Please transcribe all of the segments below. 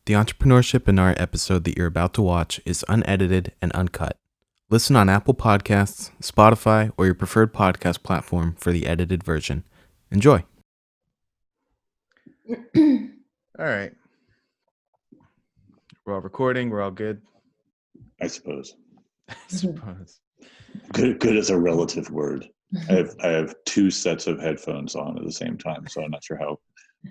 The Entrepreneurship in Art episode that you're about to watch is unedited and uncut. Listen on Apple Podcasts, Spotify, or your preferred podcast platform for the edited version. Enjoy. All right. We're all recording. We're all good. I suppose. I suppose. Good is a relative word. I have two sets of headphones on at the same time, so I'm not sure how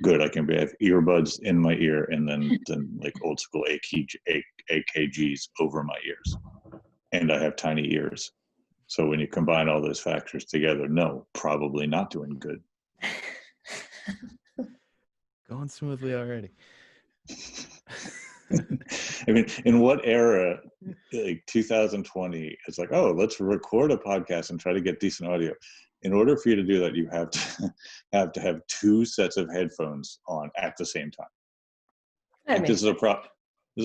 good I can be. I have earbuds in my ear and then like old school AKGs over my ears. And I have tiny ears. So when you combine all those factors together, no, probably not doing good. Going smoothly already. I mean, in what era, like 2020, it's like, oh, let's record a podcast and try to get decent audio. In order for you to do that, you have to have two sets of headphones on at the same time. Like, this is a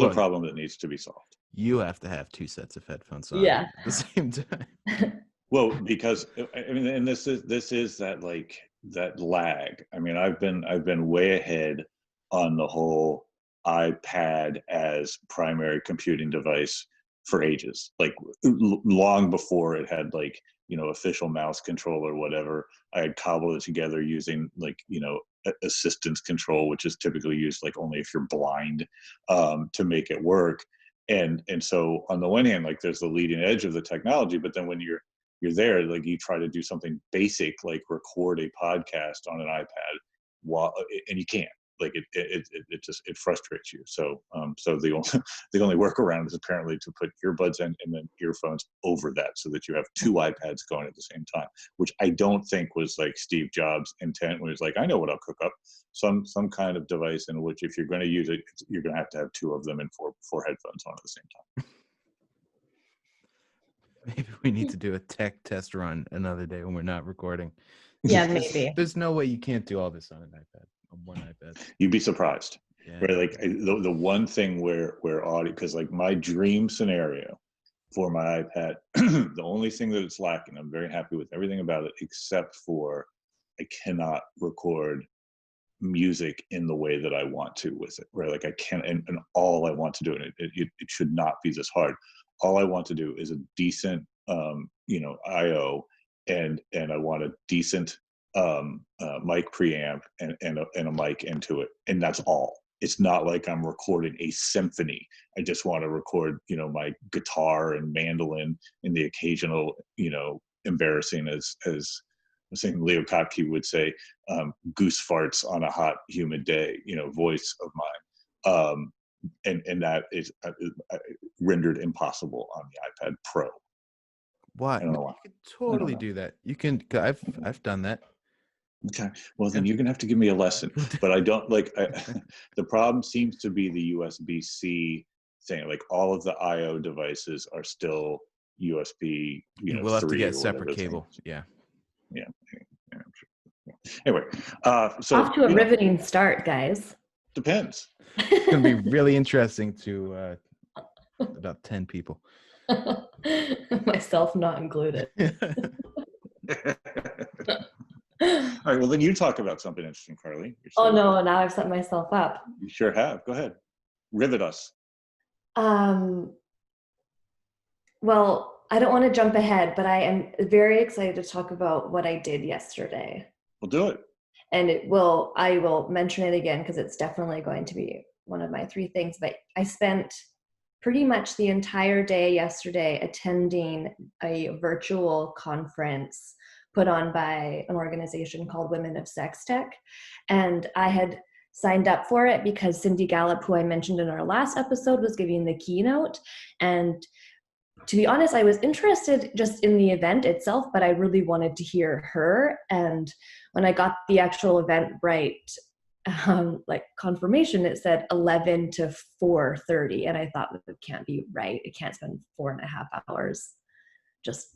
problem that needs to be solved. You have to have two sets of headphones on at the same time. Well, because I mean, and this is that like that lag. I mean, I've been way ahead on the whole iPad as primary computing device for ages, like long before it had like, official mouse control or whatever. I had cobbled it together using like, assistance control, which is typically used like only if you're blind, to make it work. And so on the one hand, like there's the leading edge of the technology, but then when you're there, like you try to do something basic, like record a podcast on an iPad, and you can't. Like it just frustrates you. So the only workaround is apparently to put earbuds in and then earphones over that, so that you have two iPads going at the same time. Which I don't think was like Steve Jobs' intent when he was like, I know what I'll cook up, some kind of device in which if you're going to use it, you're going to have two of them and four headphones on at the same time. Maybe we need to do a tech test run another day when we're not recording. Yeah, maybe. There's no way you can't do all this on an iPad. On one iPad. You'd be surprised. Yeah. Right? Like the one thing where audio, because like my dream scenario for my iPad, the only thing that it's lacking, I'm very happy with everything about it except for I cannot record music in the way that I want to with it. Right? Like I can't, and all I want to do, and it should not be this hard. All I want to do is a decent IO, and I want a decent mic preamp and a mic into it, and that's all. It's not like I'm recording a symphony. I just want to record my guitar and mandolin and the occasional embarrassing, as I was saying, Leo Kottke would say, goose farts on a hot humid day, voice of mine, and that is rendered impossible on the iPad Pro. Why? No, you can totally do that. You can. I've done that. Okay, well then you're gonna have to give me a lesson. But I don't like. The problem seems to be the USB-C thing. Like all of the I/O devices are still USB. We'll have to get a separate cable. Yeah. Yeah. Anyway, so off to a riveting start, guys. Depends. It's gonna be really interesting to about 10 people. Myself not included. All right, well then you talk about something interesting, Carly. Oh no, now I've set myself up. You sure have. Go ahead. Rivet us. Well, I don't want to jump ahead, but I am very excited to talk about what I did yesterday. We'll do it. And I will mention it again because it's definitely going to be one of my three things. But I spent pretty much the entire day yesterday attending a virtual conference put on by an organization called Women of Sex Tech. And I had signed up for it because Cindy Gallup, who I mentioned in our last episode, was giving the keynote. And to be honest, I was interested just in the event itself, but I really wanted to hear her. And when I got the actual Eventbrite like confirmation, it said 11 to 4:30. And I thought, it can't be right. It can't spend 4.5 hours just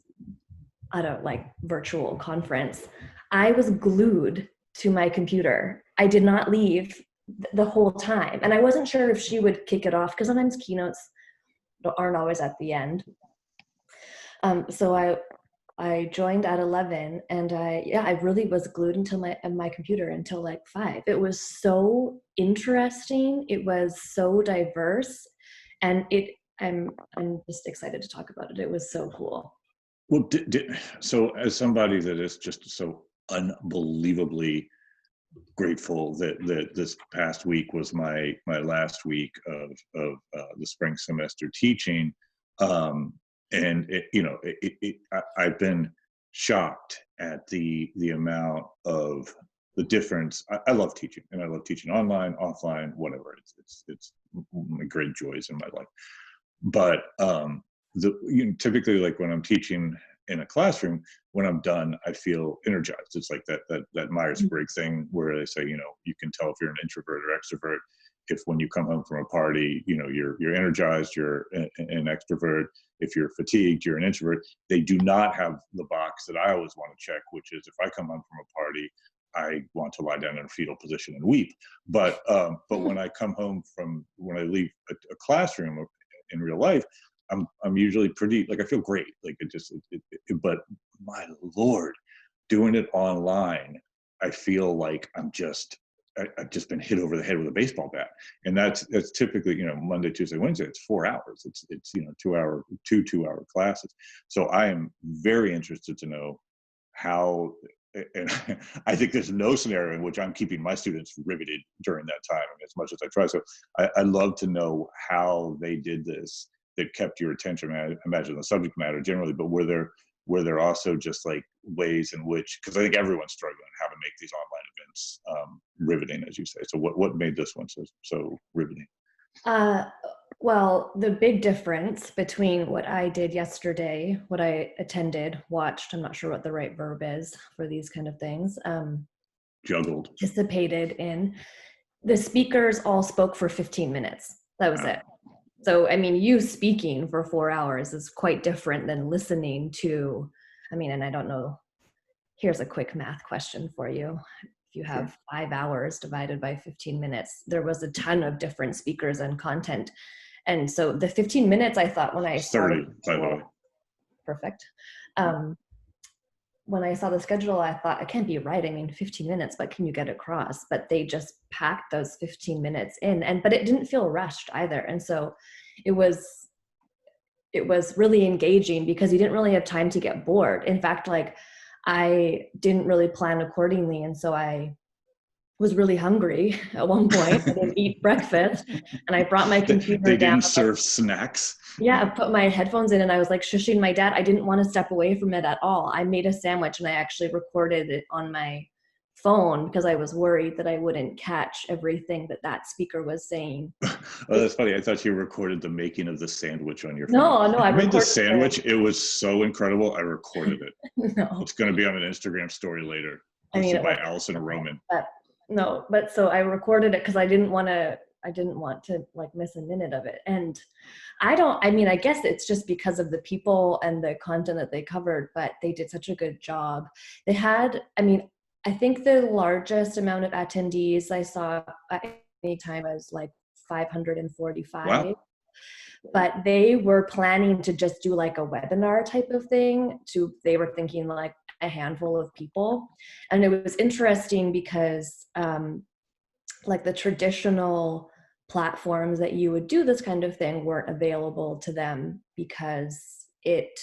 at a virtual conference. I was glued to my computer. I did not leave the whole time. And I wasn't sure if she would kick it off because sometimes keynotes aren't always at the end. So I joined at 11, and I really was glued until my computer until like 5. It was so interesting. It was so diverse, and I'm just excited to talk about it. It was so cool. Well, so as somebody that is just so unbelievably grateful that this past week was my last week of the spring semester teaching, and I've been shocked at the amount of the difference. I love teaching, and I love teaching online, offline, whatever. It's my great joys in my life. But typically, like when I'm teaching in a classroom, when I'm done, I feel energized. It's like that Myers-Briggs thing where they say, you can tell if you're an introvert or extrovert if when you come home from a party, you're energized, you're an extrovert. If you're fatigued, you're an introvert. They do not have the box that I always want to check, which is if I come home from a party, I want to lie down in a fetal position and weep. But when I come home when I leave a classroom in real life, I'm usually pretty, like, I feel great. Like but my Lord, doing it online, I feel like I've just been hit over the head with a baseball bat. And that's typically, Monday, Tuesday, Wednesday, it's 4 hours. It's 2-hour classes. So I am very interested to know how, and I think there's no scenario in which I'm keeping my students riveted during that time, as much as I try. So I love to know how they did this that kept your attention. I imagine the subject matter generally, but were there also just like ways in which, because I think everyone's struggling how to make these online events riveting, as you say. So what made this one so riveting? Well, the big difference between what I did yesterday, what I attended, watched, I'm not sure what the right verb is for these kind of things, juggled, participated in, the speakers all spoke for 15 minutes. That was it. So, I mean, you speaking for 4 hours is quite different than listening to, and I don't know, here's a quick math question for you. If you have 5 hours divided by 15 minutes, there was a ton of different speakers and content. And so the 15 minutes, I thought when I 30, by the way. Perfect. When I saw the schedule, I thought, it can't be right. 15 minutes, but can you get across? But they just packed those 15 minutes in, but it didn't feel rushed either. And so it was really engaging because you didn't really have time to get bored. In fact, like, I didn't really plan accordingly. And so I was really hungry at one point. I didn't eat breakfast, and I brought my computer They down. Didn't serve snacks? Yeah, I put my headphones in and I was like shushing my dad. I didn't want to step away from it at all. I made a sandwich and I actually recorded it on my phone because I was worried that I wouldn't catch everything that speaker was saying. Oh, that's funny. I thought you recorded the making of the sandwich on your phone. No, I made the sandwich. It was so incredible. I recorded it. No. It's going to be on an Instagram story later. By Allison Roman. But so I recorded it because I didn't want to like miss a minute of it. And I guess it's just because of the people and the content that they covered, but they did such a good job. They had, I think the largest amount of attendees I saw at any time was like 545. Wow. But they were planning to just do like a webinar type of thing. They were thinking like a handful of people. And it was interesting because like the traditional platforms that you would do this kind of thing weren't available to them because it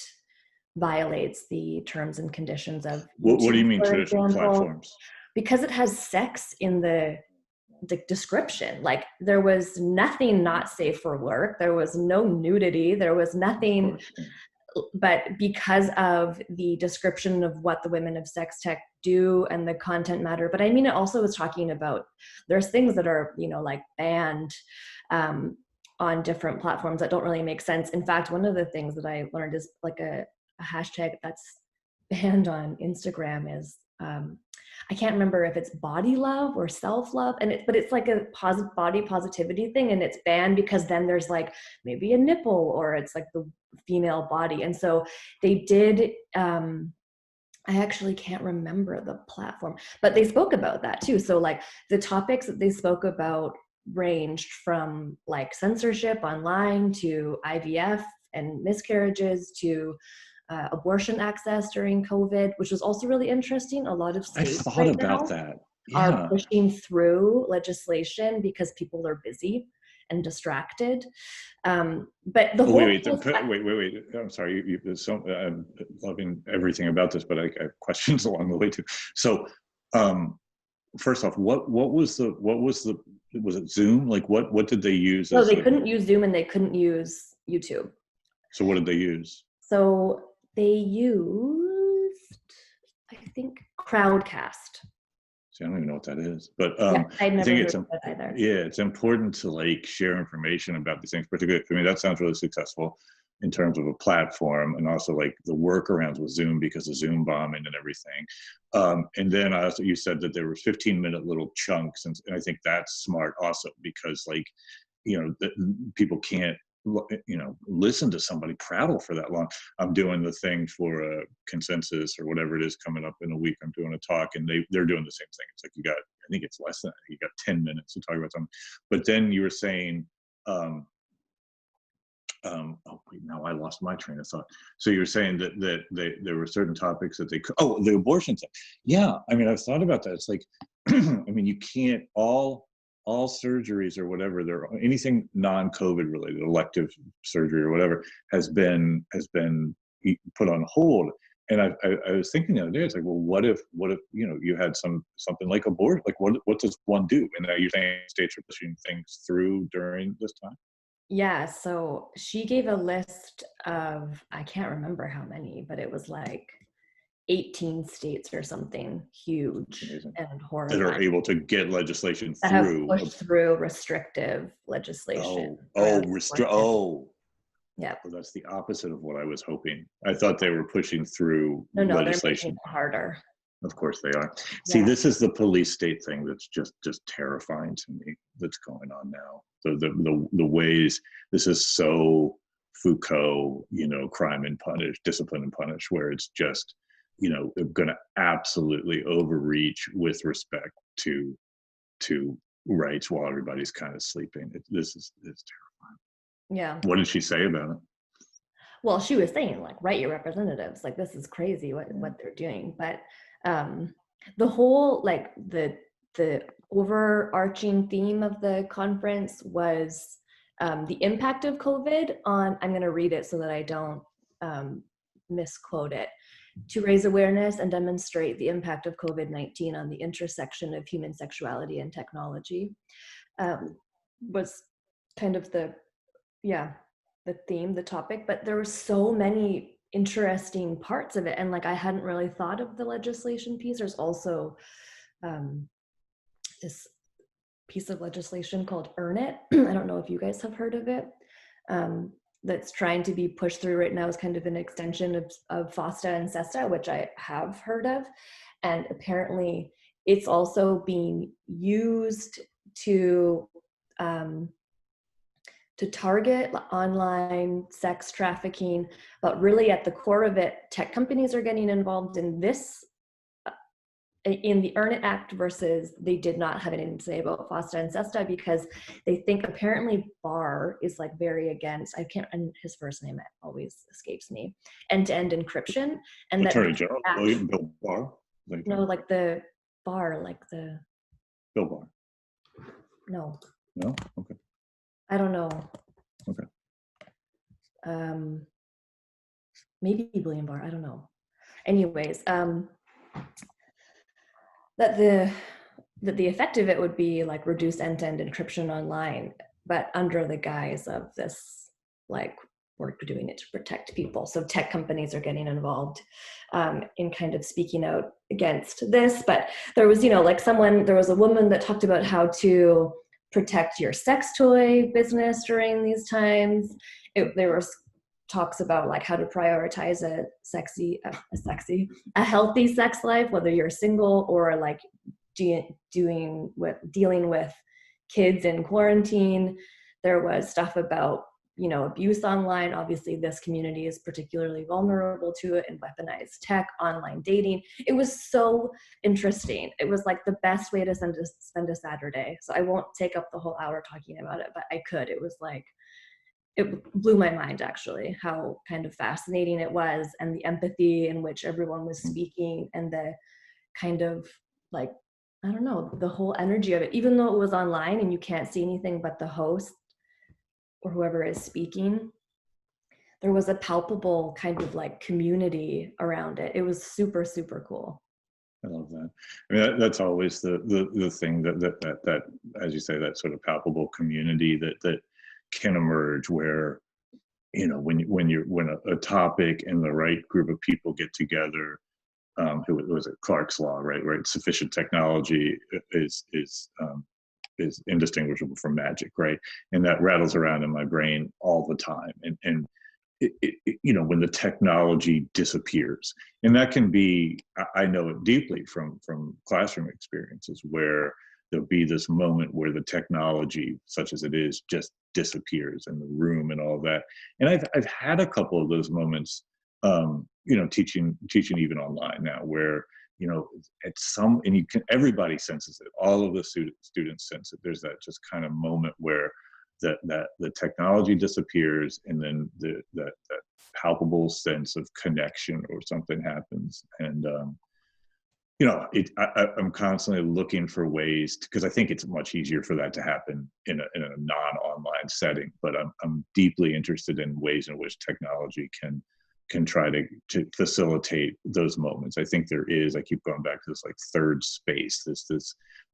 violates the terms and conditions of YouTube, what do you mean traditional platforms? Because it has sex in the description. Like, there was nothing not safe for work. There was no nudity. There was nothing. But because of the description of what the women of sex tech do and the content matter, but it also was talking about there's things that are, like banned on different platforms that don't really make sense. In fact, one of the things that I learned is like a hashtag that's banned on Instagram is, I can't remember if it's body love or self-love, but it's like a body positivity thing, and it's banned because then there's like maybe a nipple or it's like the female body. And so they did, I actually can't remember the platform, but they spoke about that too. So like the topics that they spoke about ranged from like censorship online to IVF and miscarriages to abortion access during COVID, which was also really interesting. A lot of I states thought right about now that. are Yeah. pushing through legislation because people are busy and distracted. But the whole wait. I'm sorry. I'm loving everything about this, but I have questions along the way too. So, first off, what was was it Zoom? Like what did they use no, as they couldn't use Zoom and they couldn't use YouTube. So what did they use? So they used, I think, Crowdcast. See, I don't even know what that is, but Yeah, I'd I never think heard it's of it either. yeah, it's important to like share information about these things. Particularly, I mean, that sounds really successful in terms of a platform, and also like the workarounds with Zoom because of Zoom bombing and everything. And then also you said that there were 15-minute little chunks, and I think that's smart also because like people can't listen to somebody prattle for that long. I'm doing the thing for a consensus or whatever it is coming up in a week. I'm doing a talk and they're doing the same thing. It's like I think it's less than that. You got 10 minutes to talk about something. But then you were saying, oh wait, now I lost my train of thought. So you were saying that there were certain topics that they could, the abortion thing. Yeah, I mean, I've thought about that. It's like, I mean, you can't all surgeries or whatever, anything non-COVID related, elective surgery or whatever has been put on hold. And I was thinking the other day, it's like, well, what if you had something like abortion? Like what does one do? And now you're saying states are pushing things through during this time? Yeah, so she gave a list of, I can't remember how many, but it was like 18 states or something huge. Amazing. And horrifying. That are able to get legislation that through. Have pushed through restrictive legislation. Yeah. Well, that's the opposite of what I was hoping. I thought they were pushing through legislation. They're making it harder. Of course they are. See, this is the police state thing that's just terrifying to me that's going on now. The ways this is so Foucault, crime and punish, discipline and punish, where it's just, going to absolutely overreach with respect to rights while everybody's kind of sleeping. It's terrifying. Yeah. What did she say about it? Well, she was saying like, write your representatives. Like, this is crazy what they're doing. But the whole like the overarching theme of the conference was the impact of COVID on. I'm going to read it so that I don't misquote it. To raise awareness and demonstrate the impact of COVID-19 on the intersection of human sexuality and technology was kind of the theme, the topic, but there were so many interesting parts of it. And like, I hadn't really thought of the legislation piece. There's also this piece of legislation called Earn It. I don't know if you guys have heard of it. That's trying to be pushed through right now is kind of an extension of FOSTA and SESTA, which I have heard of. And apparently it's also being used to target online sex trafficking, but really at the core of it, tech companies are getting involved in this, in the Earn It Act, versus they did not have anything to say about FOSTA and SESTA because they think apparently Barr is like very against, and his first name always escapes me, end-to-end encryption. And Attorney General William Bill Barr? No, like the Barr, like the... Bill Barr. No. No? Okay. I don't know. Okay. Maybe William Barr, I don't know. Anyways, that the effect of it would be like reduce end-to-end encryption online, but under the guise of this, like, we're doing it to protect people. So tech companies are getting involved in kind of speaking out against this. But there was, there was a woman that talked about how to protect your sex toy business during these times. There was talks about like how to prioritize a healthy sex life, whether you're single or like dealing with kids in quarantine. There was stuff about abuse online. Obviously this community is particularly vulnerable to it, and weaponized tech, online dating. It was so interesting. It was like the best way to spend a Saturday. So I won't take up the whole hour talking about it, but I could. It was like, it blew my mind, actually, how kind of fascinating it was, and the empathy in which everyone was speaking, and the kind of like, I don't know, the whole energy of it, even though it was online and you can't see anything but the host or whoever is speaking, there was a palpable kind of like community around it. It was super, super cool. I love that. I mean, that's always the thing that, as you say, that sort of palpable community that can emerge, where, you know, when a topic and the right group of people get together, who was it, Clark's law, right? Sufficient technology is indistinguishable from magic, right? And that rattles around in my brain all the time. And you know, when the technology disappears, and that can be, I know it deeply from classroom experiences, where there'll be this moment where the technology, such as it is, just disappears in the room and all that. And I've had a couple of those moments, you know, teaching even online now, where, you know, and you can, everybody senses it, all of the students sense it. There's that just kind of moment where that the technology disappears, and then that palpable sense of connection or something happens. And you know, I'm constantly looking for ways, because I think it's much easier for that to happen in a non-online setting. But I'm deeply interested in ways in which technology can try to facilitate those moments. I think there is, I keep going back to this like third space, this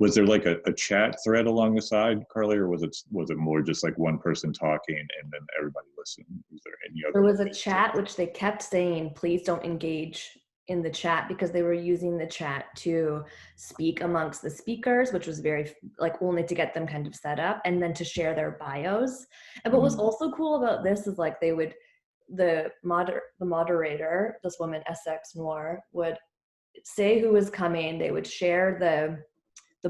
was there like a chat thread along the side, Carly, or was it more just like one person talking and then everybody listening? Was there any other? There was a chat, which they kept saying, please don't engage in the chat, because they were using the chat to speak amongst the speakers, which was very like only to get them kind of set up, and then to share their bios. And what was also cool about this is like the moderator, this woman SX Noir, would say who was coming. They would share the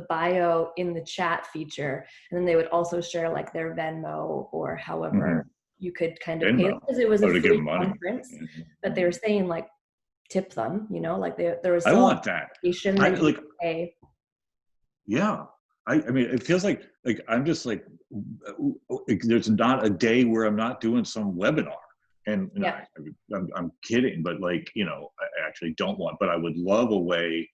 bio in the chat feature, and then they would also share like their Venmo or however you could kind of pay, because it was a free conference. But they were saying like tip them, you know, like there was. I want that. I like. Pay. Yeah. I mean, it feels like I'm just like, there's not a day where I'm not doing some webinar. And yeah. I'm kidding, but like, you know, I actually don't want, but I would love a way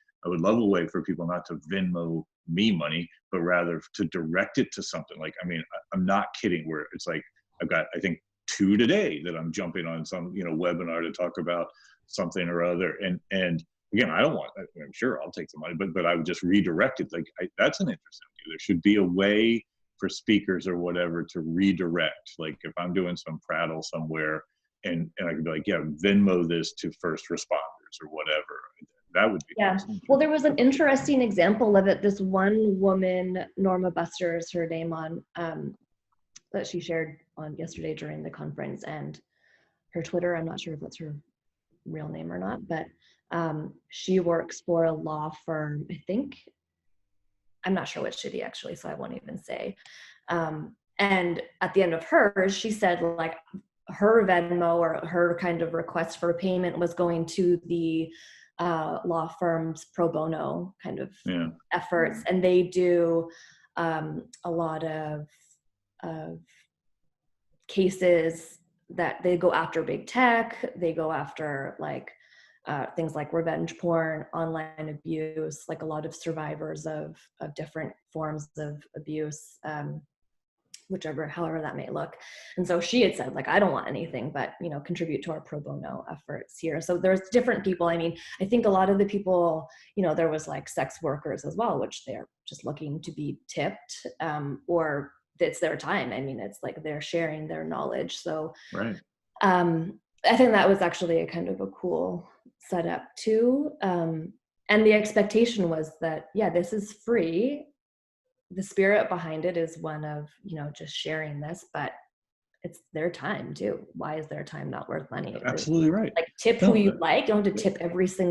for people not to Venmo me money, but rather to direct it to something. Like, I mean, I'm not kidding, where it's like, I've got, I think 2 today that I'm jumping on some, you know, webinar to talk about something or other. And again, I don't want, I'm sure I'll take the money, but I would just redirect it. Like, that's an interesting idea. There should be a way for speakers or whatever to redirect. Like if I'm doing some prattle somewhere, and I could be like, yeah, Venmo this to first responders or whatever. That would be awesome. Well, there was an interesting example of it. This one woman, Norma Buster is her name on, that she shared on yesterday during the conference, and her Twitter, I'm not sure if that's her real name or not, but she works for a law firm, I think. I'm not sure which city actually, so I won't even say. And at the end of hers, she said like, her Venmo or her kind of request for payment was going to the law firm's pro bono kind of efforts. And they do a lot of cases that they go after big tech, they go after like things like revenge porn, online abuse, like a lot of survivors of different forms of abuse, however that may look. And so she had said like, I don't want anything but, you know, contribute to our pro bono efforts here. So there's different people. I mean, I think a lot of the people, you know, there was like sex workers as well, which they're just looking to be tipped, or it's their time. I mean, it's like they're sharing their knowledge. So I think that was actually a kind of a cool setup too. And the expectation was that, yeah, this is free. The spirit behind it is one of, you know, just sharing this, but it's their time too. Why is their time not worth money? Absolutely right. Like tip who you like. You don't have to tip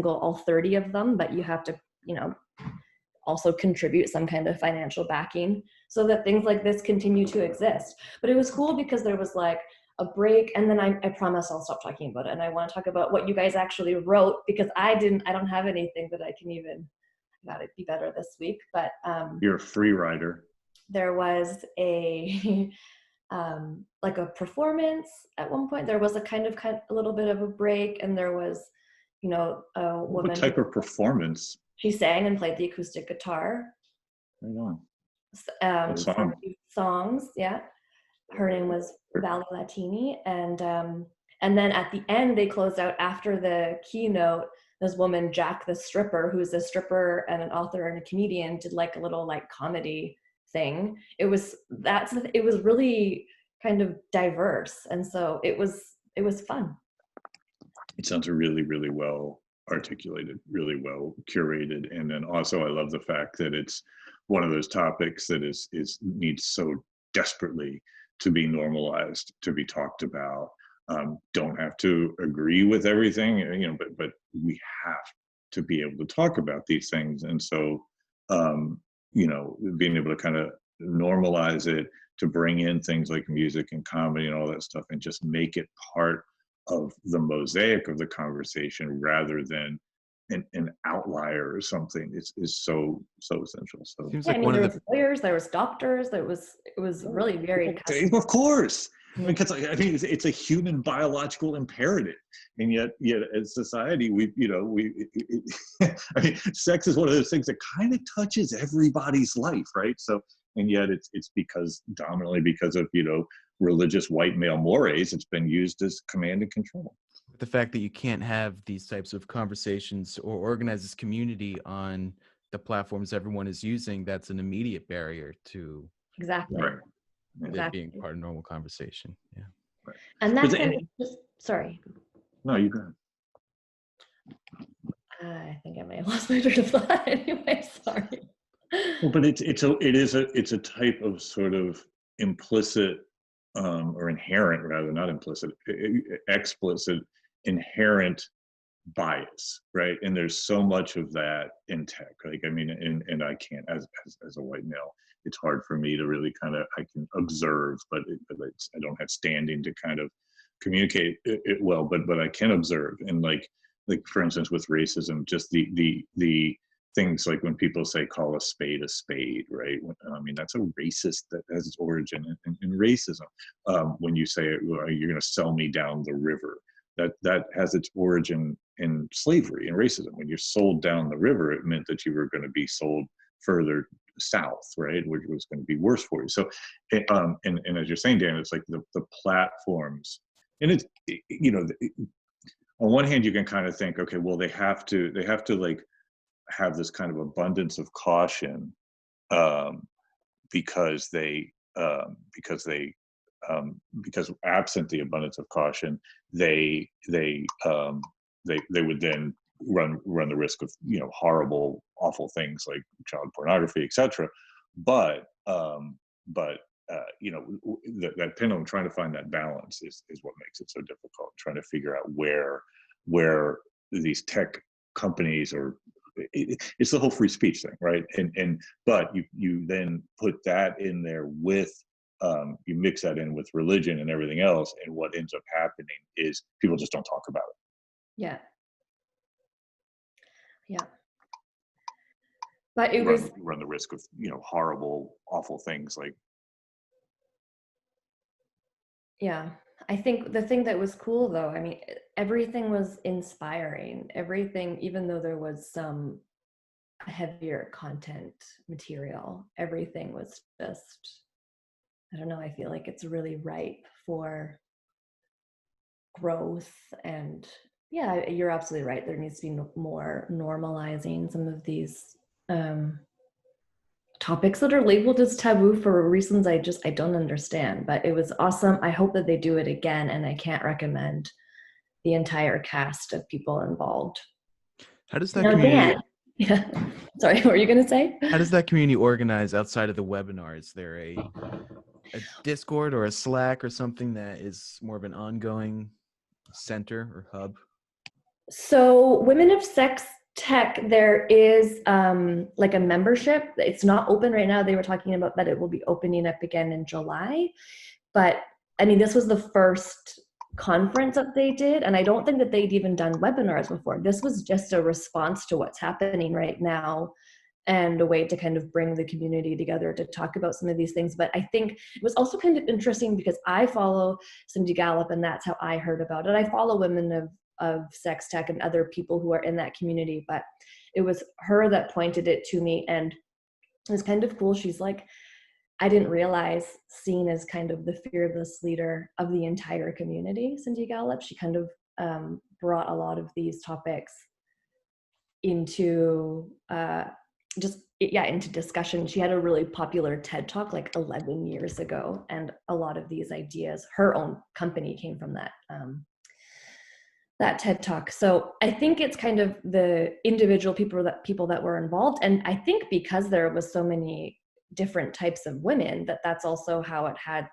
all 30 of them, but you have to, you know, also contribute some kind of financial backing so that things like this continue to exist. But it was cool because there was like a break, and then I promise I'll stop talking about it. And I want to talk about what you guys actually wrote, because I don't have anything that I can even, gotta be better this week. But you're a free writer. There was a like a performance at one point. There was a little bit of a break, and there was, a woman. What type of performance? She sang and played the acoustic guitar. Right on. For songs, yeah. Her name was Valley Latini, and then at the end they closed out after the keynote. This woman, Jack the stripper, who's a stripper and an author and a comedian, did like a little like comedy thing. It was really kind of diverse, and so it was fun. It sounds really, really well articulated, really well curated, and then also I love the fact that it's one of those topics that needs so desperately to be normalized, to be talked about. Don't have to agree with everything, but we have to be able to talk about these things. And so, being able to kind of normalize it, to bring in things like music and comedy and all that stuff, and just make it part of the mosaic of the conversation rather than an outlier or something is so essential. So seems yeah, like there was lawyers, there was doctors, it was really very of course, because I mean it's a human biological imperative, and yet as society we I mean sex is one of those things that kind of touches everybody's life, right? So and yet it's dominantly because of religious white male mores, it's been used as command and control. The fact that you can't have these types of conversations or organize this community on the platforms everyone is using, that's an immediate barrier to exactly being part of normal conversation. Yeah. Right. And that's sorry. No, you go ahead. I think I may have lost my train of thought anyway, sorry. Well, but it's a type of sort of implicit or inherent, rather, not implicit, explicit, inherent bias, right? And there's so much of that in tech. Like, I mean, and I can't, as a white male, it's hard for me to really I can observe, but I don't have standing to kind of communicate it well, but I can observe. And like for instance, with racism, just the things like when people say call a spade, right? I mean, that's a racist that has its origin in racism. When you say, well, you're going to sell me down the river, that has its origin in slavery and racism. When you're sold down the river, it meant that you were going to be sold further south, right? Which was going to be worse for you. So, and as you're saying, Dan, it's like the platforms, and it's, on one hand, you can kind of think, okay, well, they have to like have this kind of abundance of caution because absent the abundance of caution, they would then run the risk of horrible, awful things like child pornography, etc. But that pendulum, trying to find that balance is what makes it so difficult. Trying to figure out where these tech companies it's the whole free speech thing, right? But you then put that in there with you mix that in with religion and everything else, and what ends up happening is people just don't talk about it. Yeah. But you run the risk of horrible, awful things like. Yeah, I think the thing that was cool though, I mean, everything was inspiring. Everything, even though there was some heavier content material, everything was just, I don't know, I feel like it's really ripe for growth. And yeah, you're absolutely right. There needs to be more normalizing some of these topics that are labeled as taboo for reasons I don't understand. But it was awesome. I hope that they do it again, and I can't recommend the entire cast of people involved. How does that community? Yeah. Sorry, what were you going to say? How does that community organize outside of the webinar? Is there a Discord or a Slack or something that is more of an ongoing center or hub? So Women of Sex Tech, there is like a membership. It's not open right now. They were talking about that it will be opening up again in July. But I mean, this was the first conference that they did, and I don't think that they'd even done webinars before. This was just a response to what's happening right now, and a way to kind of bring the community together to talk about some of these things. But I think it was also kind of interesting because I follow Cindy Gallop, and that's how I heard about it. I follow women of sex tech and other people who are in that community, but it was her that pointed it to me, and it was kind of cool. She's like, I didn't realize, seen as kind of the fearless leader of the entire community, Cindy Gallop. She kind of brought a lot of these topics into into discussion. She had a really popular TED Talk like 11 years ago, and a lot of these ideas, her own company came from that TED Talk. So I think it's kind of the individual people that were involved, and I think because there was so many different types of women, that's also how it had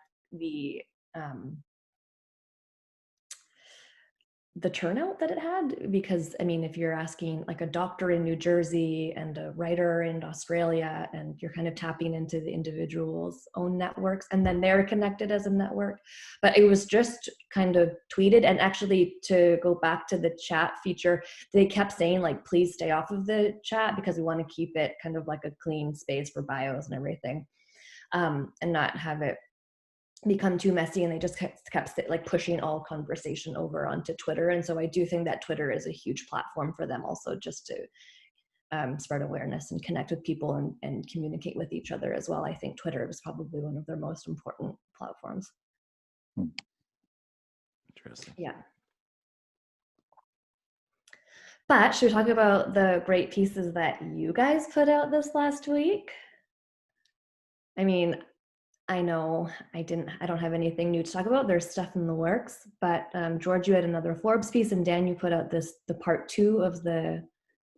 the turnout that it had. Because I mean, if you're asking like a doctor in New Jersey and a writer in Australia, and you're kind of tapping into the individual's own networks, and then they're connected as a network. But it was just kind of tweeted, and actually, to go back to the chat feature, they kept saying like, please stay off of the chat because we want to keep it kind of like a clean space for bios and everything, and not have it become too messy. And they just kept like pushing all conversation over onto Twitter. And so I do think that Twitter is a huge platform for them also, just to spread awareness and connect with people and communicate with each other as well. I think Twitter is probably one of their most important platforms. Interesting. Yeah. But should we talk about the great pieces that you guys put out this last week? I mean, I know I don't have anything new to talk about. There's stuff in the works, but George, you had another Forbes piece, and Dan, you put out the part 2 of the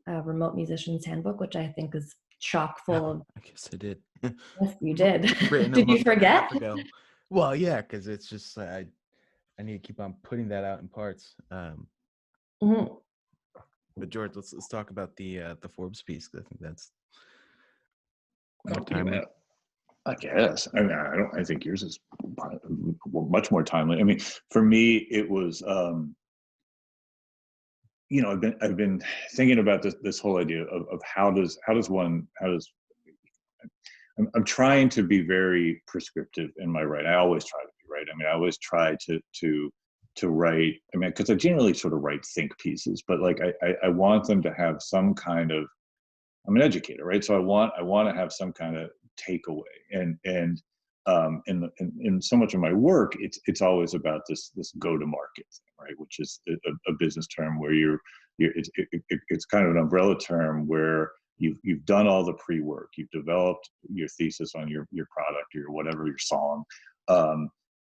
Remote Musician's Handbook, which I think is chock full of. I guess I did. Yes, you did. Written Did you a forget? month ago. Well, yeah, because it's just I need to keep on putting that out in parts. Mm-hmm. But George, let's talk about the Forbes piece. I think that's more timely. I guess. I mean, I think yours is much more timely. I mean, for me, it was, I've been thinking about this whole idea of I'm trying to be very prescriptive in my writing. I always try to be, right. I mean, I always try to write. I mean, because I generally sort of write think pieces, but like I want them to have some kind of. I'm an educator, right? So I want to have some kind of takeaway, and in so much of my work, it's always about this go to market thing, right? Which is a business term where it's kind of an umbrella term where you've done all the pre-work, you've developed your thesis on your product or your whatever, your song,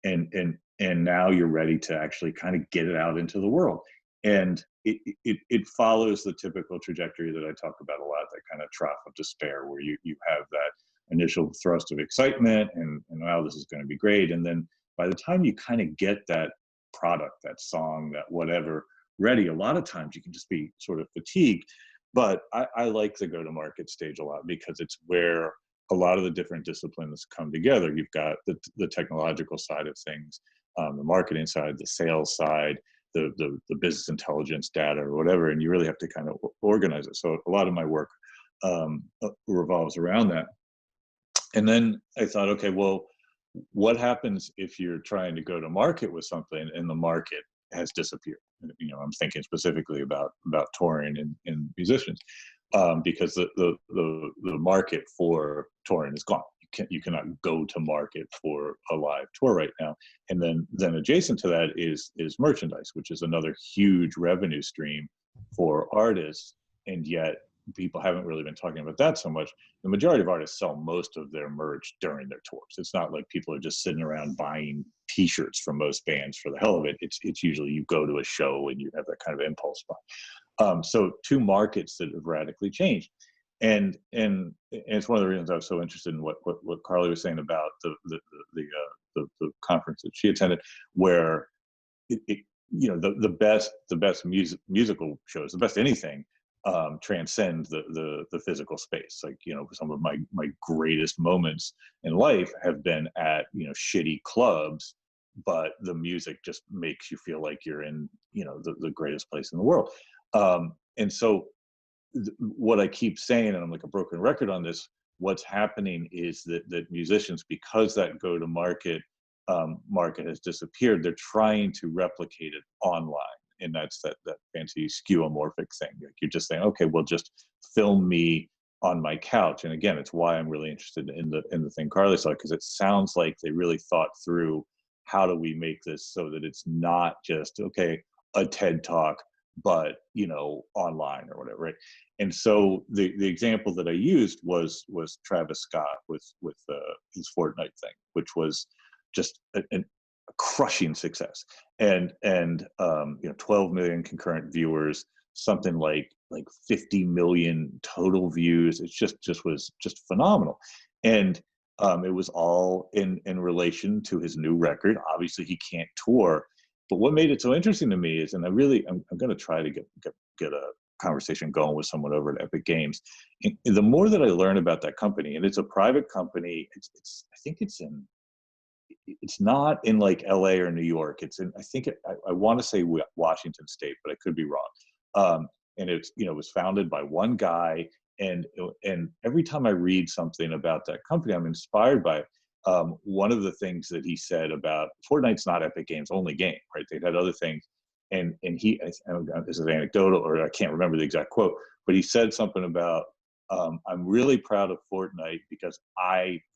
and now you're ready to actually kind of get it out into the world. And it follows the typical trajectory that I talk about a lot, that kind of trough of despair, where you have that initial thrust of excitement and wow, this is going to be great. And then by the time you kind of get that product, that song, that whatever ready, a lot of times you can just be sort of fatigued. But I like the go-to-market stage a lot, because it's where a lot of the different disciplines come together. You've got the technological side of things, the marketing side, the sales side, the business intelligence data or whatever, and you really have to kind of organize it. So a lot of my work revolves around that. And then I thought, okay, well, what happens if you're trying to go to market with something and the market has disappeared? I'm thinking specifically about touring and musicians, because the market for touring is gone. You cannot go to market for a live tour right now. And then adjacent to that is merchandise, which is another huge revenue stream for artists. And yet people haven't really been talking about that so much. The majority of artists sell most of their merch during their tours. It's not like people are just sitting around buying t-shirts from most bands for the hell of it. It's usually you go to a show and you have that kind of impulse buy. So two markets that have radically changed. And it's one of the reasons I was so interested in what Carly was saying about the conference that she attended, where the best musical shows, the best anything, transcend the physical space. Like, some of my greatest moments in life have been at shitty clubs, but the music just makes you feel like you're in the greatest place in the world. And so what I keep saying, and I'm like a broken record on this, what's happening is that musicians, because that go-to-market market has disappeared, they're trying to replicate it online. And that's that fancy skeuomorphic thing. Like you're just saying, okay, well, just film me on my couch. And again, it's why I'm really interested in the thing Carly saw, because it sounds like they really thought through, how do we make this so that it's not just, okay, a TED talk, but online or whatever, right? And so the example that I used was Travis Scott with his Fortnite thing, which was just a crushing success, and 12 million concurrent viewers, something like 50 million total views. It was just phenomenal, and it was all in relation to his new record. Obviously, he can't tour, but what made it so interesting to me is, and I'm going to try to get a conversation going with someone over at Epic Games. And the more that I learn about that company, and it's a private company, I think it's not in like LA or New York. It's in, I want to say Washington State, but I could be wrong. And it was founded by one guy. And every time I read something about that company, I'm inspired by it. One of the things that he said about Fortnite's not Epic Games' only game, right? They've had other things. And this is anecdotal, or I can't remember the exact quote, but he said something about, I'm really proud of Fortnite because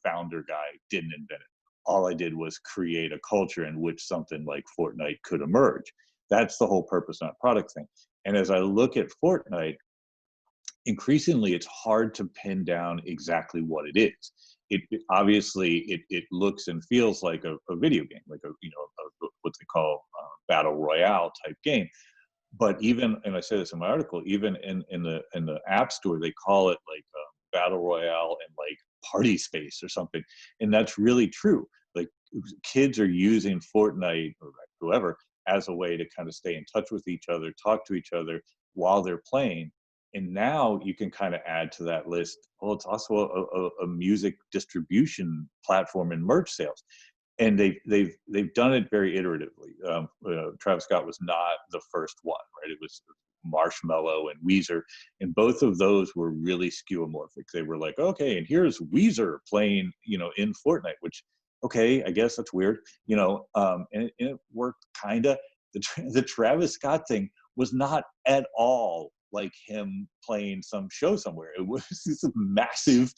founder guy, didn't invent it. All I did was create a culture in which something like Fortnite could emerge. That's the whole purpose, not product thing. And as I look at Fortnite, increasingly it's hard to pin down exactly what it is. It obviously looks and feels like a video game, like what they call battle royale type game. But even, and I say this in my article, even in the App Store, they call it like battle royale and like party space or something, and that's really true. Like kids are using Fortnite or whoever as a way to kind of stay in touch with each other, talk to each other while they're playing. And now you can kind of add to that list, well, it's also a music distribution platform and merch sales. And they've done it very iteratively. Travis Scott was not the first one, right? It was Marshmello and Weezer, and both of those were really skeuomorphic. They were like, okay, and here's Weezer playing, in Fortnite, which, okay, I guess that's weird, and it worked kind of. The Travis Scott thing was not at all like him playing some show somewhere. It was this massive,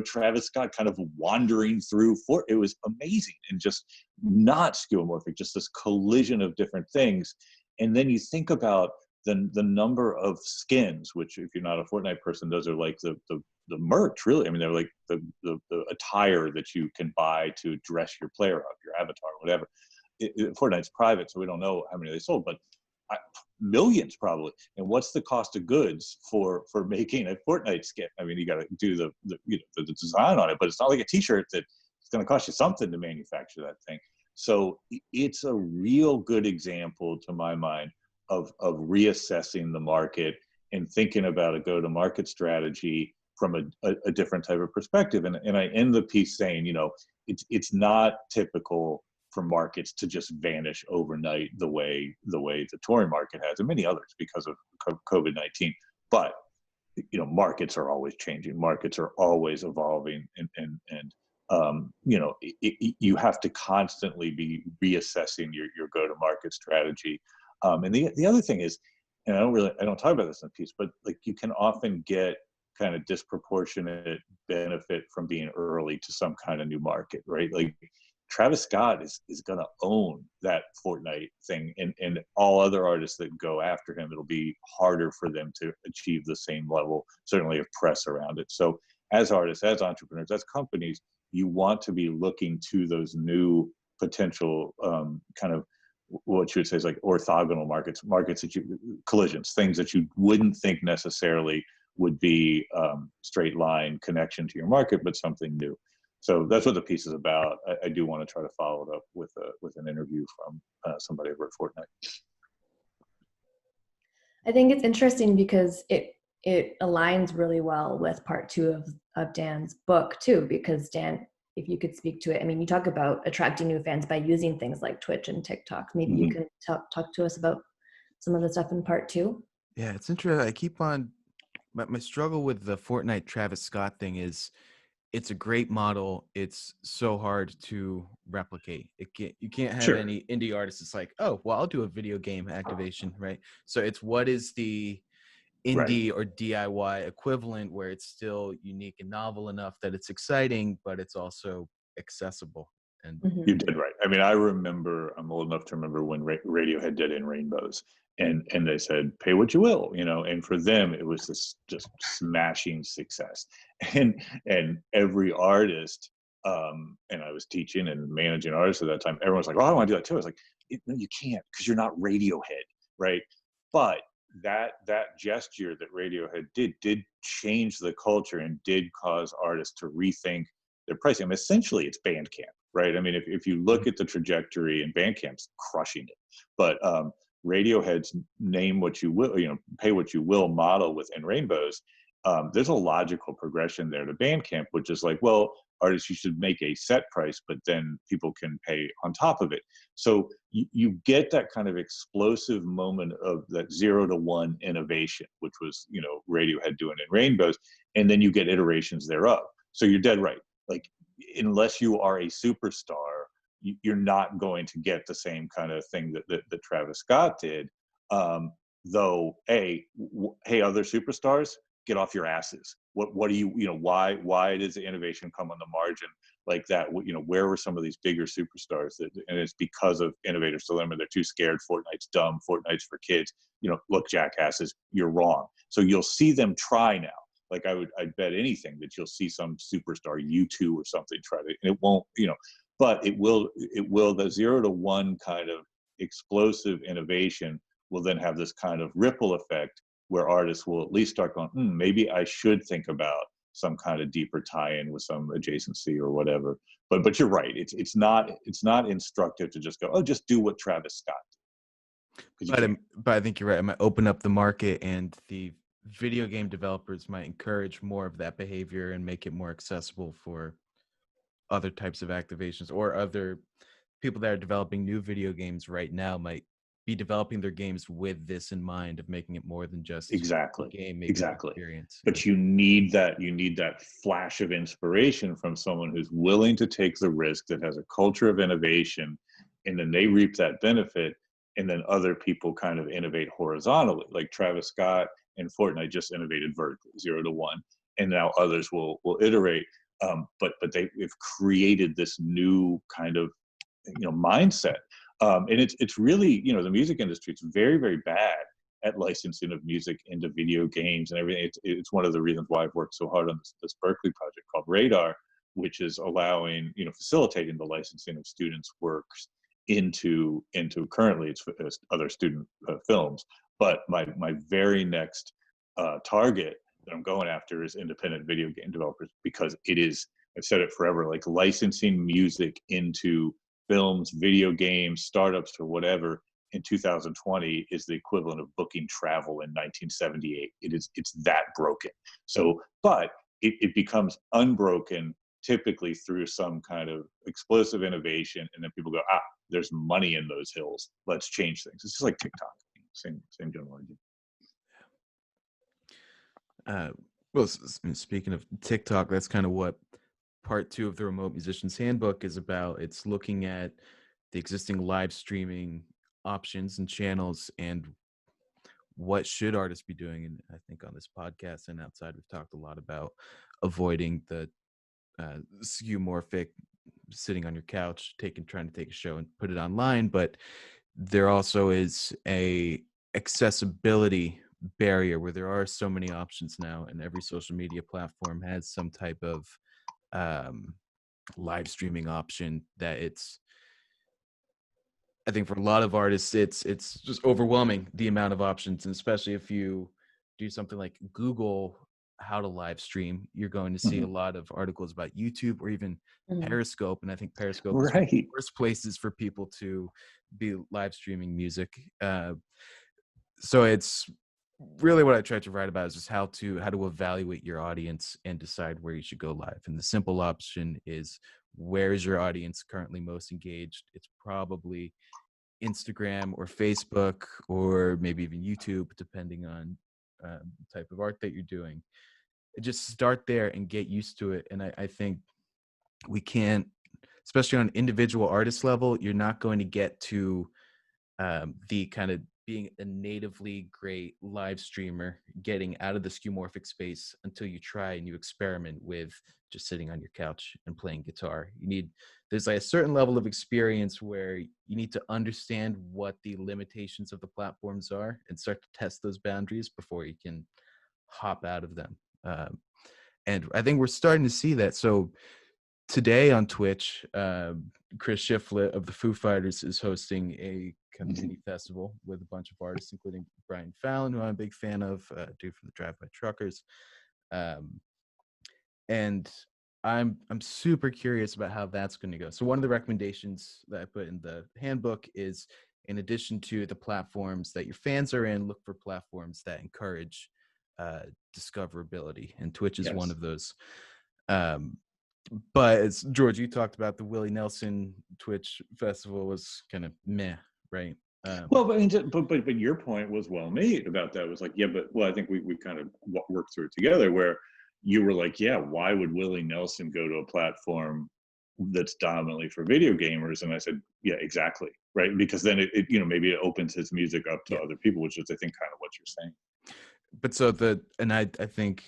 Travis Scott kind of wandering through it was amazing and just not skeuomorphic, just this collision of different things. And then you think about the number of skins, which if you're not a Fortnite person, those are like the merch, really. I mean, they're like the attire that you can buy to dress your player up, your avatar, whatever. Fortnite's private, so we don't know how many they sold, but millions probably. And what's the cost of goods for making a Fortnite skin? I mean, you got to do the design on it, but it's not like a T-shirt that it's going to cost you something to manufacture that thing. So it's a real good example, to my mind, of reassessing the market and thinking about a go-to-market strategy from a different type of perspective. And I end the piece saying, it's not typical for markets to just vanish overnight the way the touring market has, and many others because of COVID-19. But markets are always changing. Markets are always evolving, and you have to constantly be reassessing your go-to-market strategy. And the other thing is, and I don't talk about this in the piece, but like you can often get kind of disproportionate benefit from being early to some kind of new market, right? Like Travis Scott is going to own that Fortnite thing, and all other artists that go after him, it'll be harder for them to achieve the same level, certainly of press around it. So as artists, as entrepreneurs, as companies, you want to be looking to those new potential kind of what you would say is like orthogonal markets that collisions, things that you wouldn't think necessarily would be straight line connection to your market, but something new. So that's what the piece is about. I do want to try to follow it up with an interview from somebody over at Fortnite. I think it's interesting because it aligns really well with part 2 of Dan's book too, because Dan, if you could speak to it, I mean, you talk about attracting new fans by using things like Twitch and TikTok. Maybe you can talk to us about some of the stuff in part 2. Yeah, it's interesting. I keep on my struggle with the Fortnite Travis Scott thing is it's a great model. It's so hard to replicate. You can't have Sure. any indie artist. It's like, oh, well, I'll do a video game activation, right? So it's what is the Right. indie or DIY equivalent where it's still unique and novel enough that it's exciting, but it's also accessible. And Mhm. You did right. I mean, I remember, I'm old enough to remember when Radiohead did In Rainbows, and they said, pay what you will, and for them, it was this just smashing success. And every artist, and I was teaching and managing artists at that time, everyone's like, oh, I want to do that too. I was like, no, you can't, because you're not Radiohead, right? But that gesture that Radiohead did change the culture and did cause artists to rethink their pricing. I mean, essentially, it's Bandcamp, right? I mean, if you look at the trajectory, and Bandcamp's crushing it, but Radiohead's name what you will, pay what you will model within Rainbows. There's a logical progression there to Bandcamp, which is like, well, artists, you should make a set price, but then people can pay on top of it. So you get that kind of explosive moment of that 0 to 1 innovation, which was, Radiohead doing in Rainbows, and then you get iterations thereof. So you're dead right. Like, unless you are a superstar, you're not going to get the same kind of thing that Travis Scott did. Though, hey, other superstars, get off your asses. What do why does the innovation come on the margin like that? Where were some of these bigger superstars? And it's because of Innovator's Dilemma. They're too scared. Fortnite's dumb. Fortnite's for kids. Look, jackasses, you're wrong. So you'll see them try now. Like I'd bet anything that you'll see some superstar, U2 or something, try to, and it won't, but it will, the 0 to 1 kind of explosive innovation will then have this kind of ripple effect where artists will at least start going, maybe I should think about some kind of deeper tie-in with some adjacency or whatever. But you're right. It's not instructive to just go, oh, just do what Travis Scott did. Because you can't. but I think you're right. It might open up the market, and the video game developers might encourage more of that behavior and make it more accessible for other types of activations, or other people that are developing new video games right now might be developing their games with this in mind, of making it more than just a Exactly. game, maybe an Exactly. experience. But you need that flash of inspiration from someone who's willing to take the risk, that has a culture of innovation, and then they reap that benefit, and then other people kind of innovate horizontally. Like Travis Scott and Fortnite just innovated vertically, 0 to 1, and now others will iterate. But they've created this new kind of mindset. And it's really, the music industry, it's very, very bad at licensing of music into video games and everything. It's one of the reasons why I've worked so hard on this Berkeley project called Radar, which is allowing, facilitating the licensing of students' works into currently it's other student films. But my very next target that I'm going after is independent video game developers, because it is, I've said it forever, like licensing music into films, video games, startups, or whatever in 2020 is the equivalent of booking travel in 1978. It's that broken. So, but it becomes unbroken typically through some kind of explosive innovation, and then people go, there's money in those hills. Let's change things. It's just like TikTok. Same general idea. Well, speaking of TikTok, that's kind of what part 2 of the Remote Musician's Handbook is about. It's looking at the existing live streaming options and channels, and what should artists be doing. And I think on this podcast and outside, we've talked a lot about avoiding the skeuomorphic sitting on your couch, trying to take a show and put it online. But there also is a accessibility barrier where there are so many options now, and every social media platform has some type of live streaming option that I think for a lot of artists, it's just overwhelming, the amount of options. And especially if you do something like Google how to live stream, you're going to see a lot of articles about YouTube or even Periscope. And I think Periscope is one of the worst places for people to be live streaming music. So it's really what I tried to write about is just how to evaluate your audience and decide where you should go live. And the simple option is, where is your audience currently most engaged? It's probably Instagram or Facebook or maybe even YouTube, depending on type of art that you're doing. Just start there and get used to it. And I think we can't, especially on an individual artist level, you're not going to get to the kind of being a natively great live streamer, getting out of the skeuomorphic space until you try and you experiment with just sitting on your couch and playing guitar. There's like a certain level of experience where you need to understand what the limitations of the platforms are and start to test those boundaries before you can hop out of them. And I think we're starting to see that. So today on Twitch, Chris Shiflett of the Foo Fighters is hosting a kind of mini festival with a bunch of artists, including Brian Fallon, who I'm a big fan of, dude from the Drive-By Truckers. And I'm super curious about how that's going to go. So one of the recommendations that I put in the handbook is, in addition to the platforms that your fans are in, look for platforms that encourage discoverability, and Twitch is one of those. But as George, you talked about, the Willie Nelson Twitch festival was kind of meh, right? Well, but your point was well made about that. It was like, yeah, but I think we kind of worked through it together, where you were like, yeah, why would Willie Nelson go to a platform that's dominantly for video gamers? And I said, yeah, exactly, right? Because then it maybe it opens his music up to other people, which is, I think, kind of what you're saying. But I think,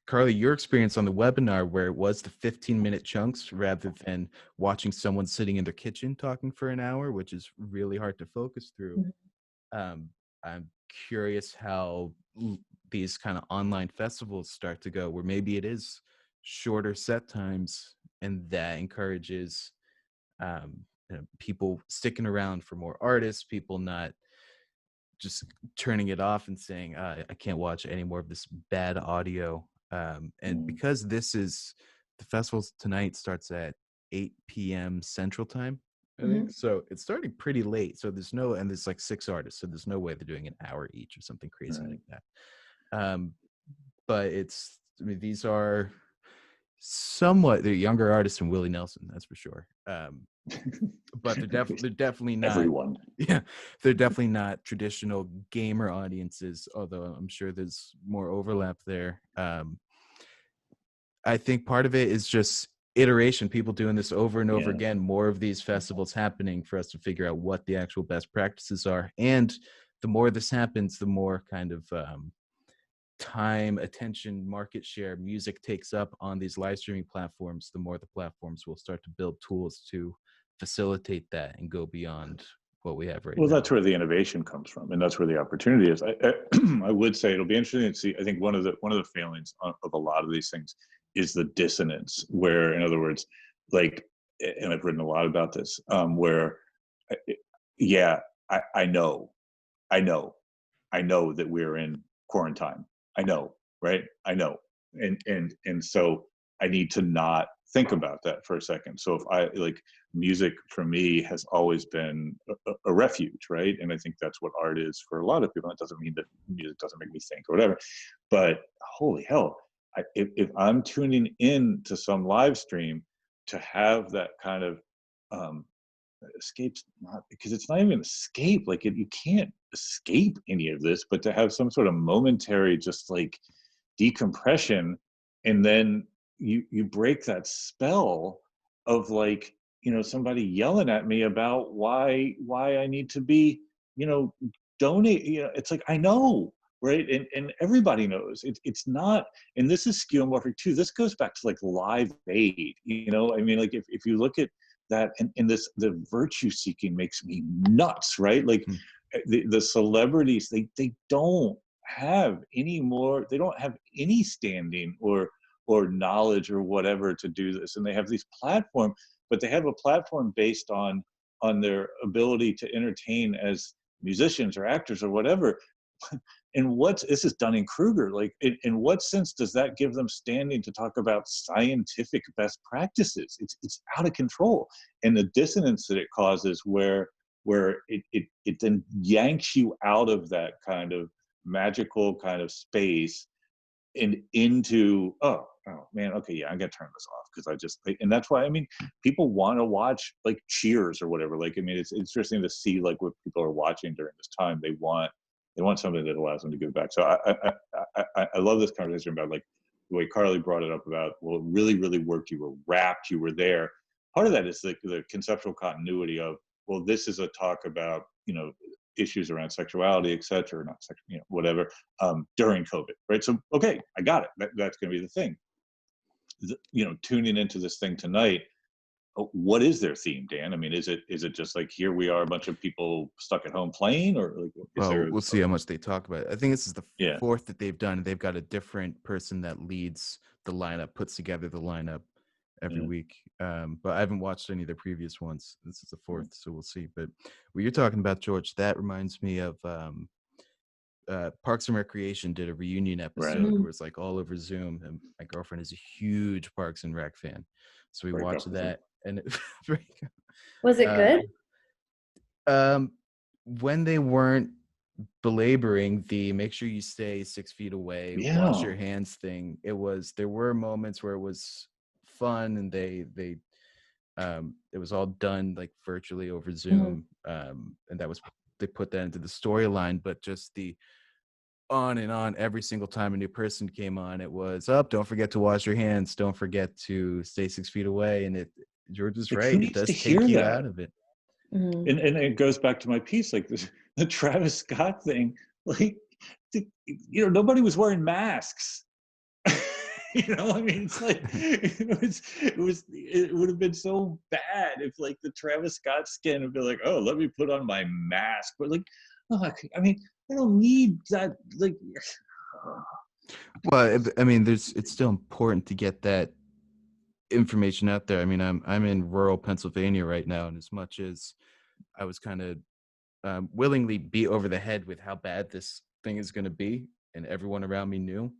Carly, your experience on the webinar, where it was the 15-minute chunks rather than watching someone sitting in their kitchen talking for an hour, which is really hard to focus through. I'm curious how these kind of online festivals start to go, where maybe it is shorter set times, and that encourages people sticking around for more artists, people not just turning it off and saying, I can't watch any more of this bad audio. And because the festival tonight starts at 8 p.m. Central Time, I think. So it's starting pretty late. So there's like 6 artists. So there's no way they're doing an hour each or something crazy like that. But these are they're younger artists than Willie Nelson, that's for sure. But they're definitely not everyone. Yeah, they're definitely not traditional gamer audiences, although I'm sure there's more overlap there. I think part of it is just iteration, people doing this over and over again, more of these festivals happening for us to figure out what the actual best practices are. And the more this happens, the more kind of time, attention, market share music takes up on these live streaming platforms, the more the platforms will start to build tools to facilitate that and go beyond what we have right now. Well, that's where the innovation comes from, and that's where the opportunity is. I would say it'll be interesting to see. I think one of the failings of a lot of these things is the dissonance, where, in other words, like, and I've written a lot about this, where, I know that we're in quarantine. I know, right? I know, and so I need to not think about that for a second. So if music for me has always been a refuge, right? And I think that's what art is for a lot of people. That doesn't mean that music doesn't make me think or whatever, but holy hell, if I'm tuning in to some live stream, to have that kind of escape's not, because it's not even escape, like you can't escape any of this, but to have some sort of momentary just like decompression, and then you break that spell of like, somebody yelling at me about why I need to be, donate, it's like, I know, right? And everybody knows it's not, and this is skeuomorphic too. This goes back to like Live Aid, I mean, like if you look at that, and the virtue seeking makes me nuts, right? Like the celebrities, they don't have any more, they don't have any standing or knowledge or whatever to do this, and they have these platforms, but they have a platform based on their ability to entertain as musicians or actors or whatever. And this is Dunning-Kruger, like in what sense does that give them standing to talk about scientific best practices? It's out of control, and the dissonance that it causes, where it then yanks you out of that kind of magical kind of space and into, oh man, okay, yeah, I gotta turn this off, because and that's why, I mean, people want to watch like Cheers or whatever. Like, I mean, it's interesting to see like what people are watching during this time. They want something that allows them to give back. So I love this conversation about like the way Carly brought it up about, well, it really, really worked. You were wrapped, you were there. Part of that is the conceptual continuity of, well, this is a talk about, you know, issues around sexuality, et cetera, not sexual, you know, whatever, during COVID, right? So, okay, I got it. That's going to be the thing. You know, tuning into this thing tonight, what is their theme, Dan? I mean, is it just like, here we are, a bunch of people stuck at home playing, or like, is Well, there? we'll see how much they talk about it. I think this is the Yeah. fourth that they've done. They've got a different person that leads the lineup, puts together the lineup every week. But I haven't watched any of the previous ones. This is the fourth, so we'll see. But what you're talking about, George, that reminds me of Parks and Recreation did a reunion episode where it's like all over Zoom, and my girlfriend is a huge Parks and Rec fan, so we watched that. And was it good? When they weren't belaboring the make sure you stay 6 feet away, wash your hands thing, there were moments where it was fun, and they it was all done like virtually over Zoom, and they put that into the storyline. But just the on and on, every single time a new person came on, it was up, don't forget to wash your hands, don't forget to stay 6 feet away. And George is right, it does take you out of it. And it goes back to my piece, like the Travis Scott thing, like, you know, nobody was wearing masks. You know, I mean, it's like, it would have been so bad if like the Travis Scott skin would be like, oh, let me put on my mask. But like, oh, I mean, I don't need that. Like, well, I mean, it's still important to get that information out there. I mean, I'm in rural Pennsylvania right now, and as much as I was kind of willingly beat over the head with how bad this thing is going to be, and everyone around me knew,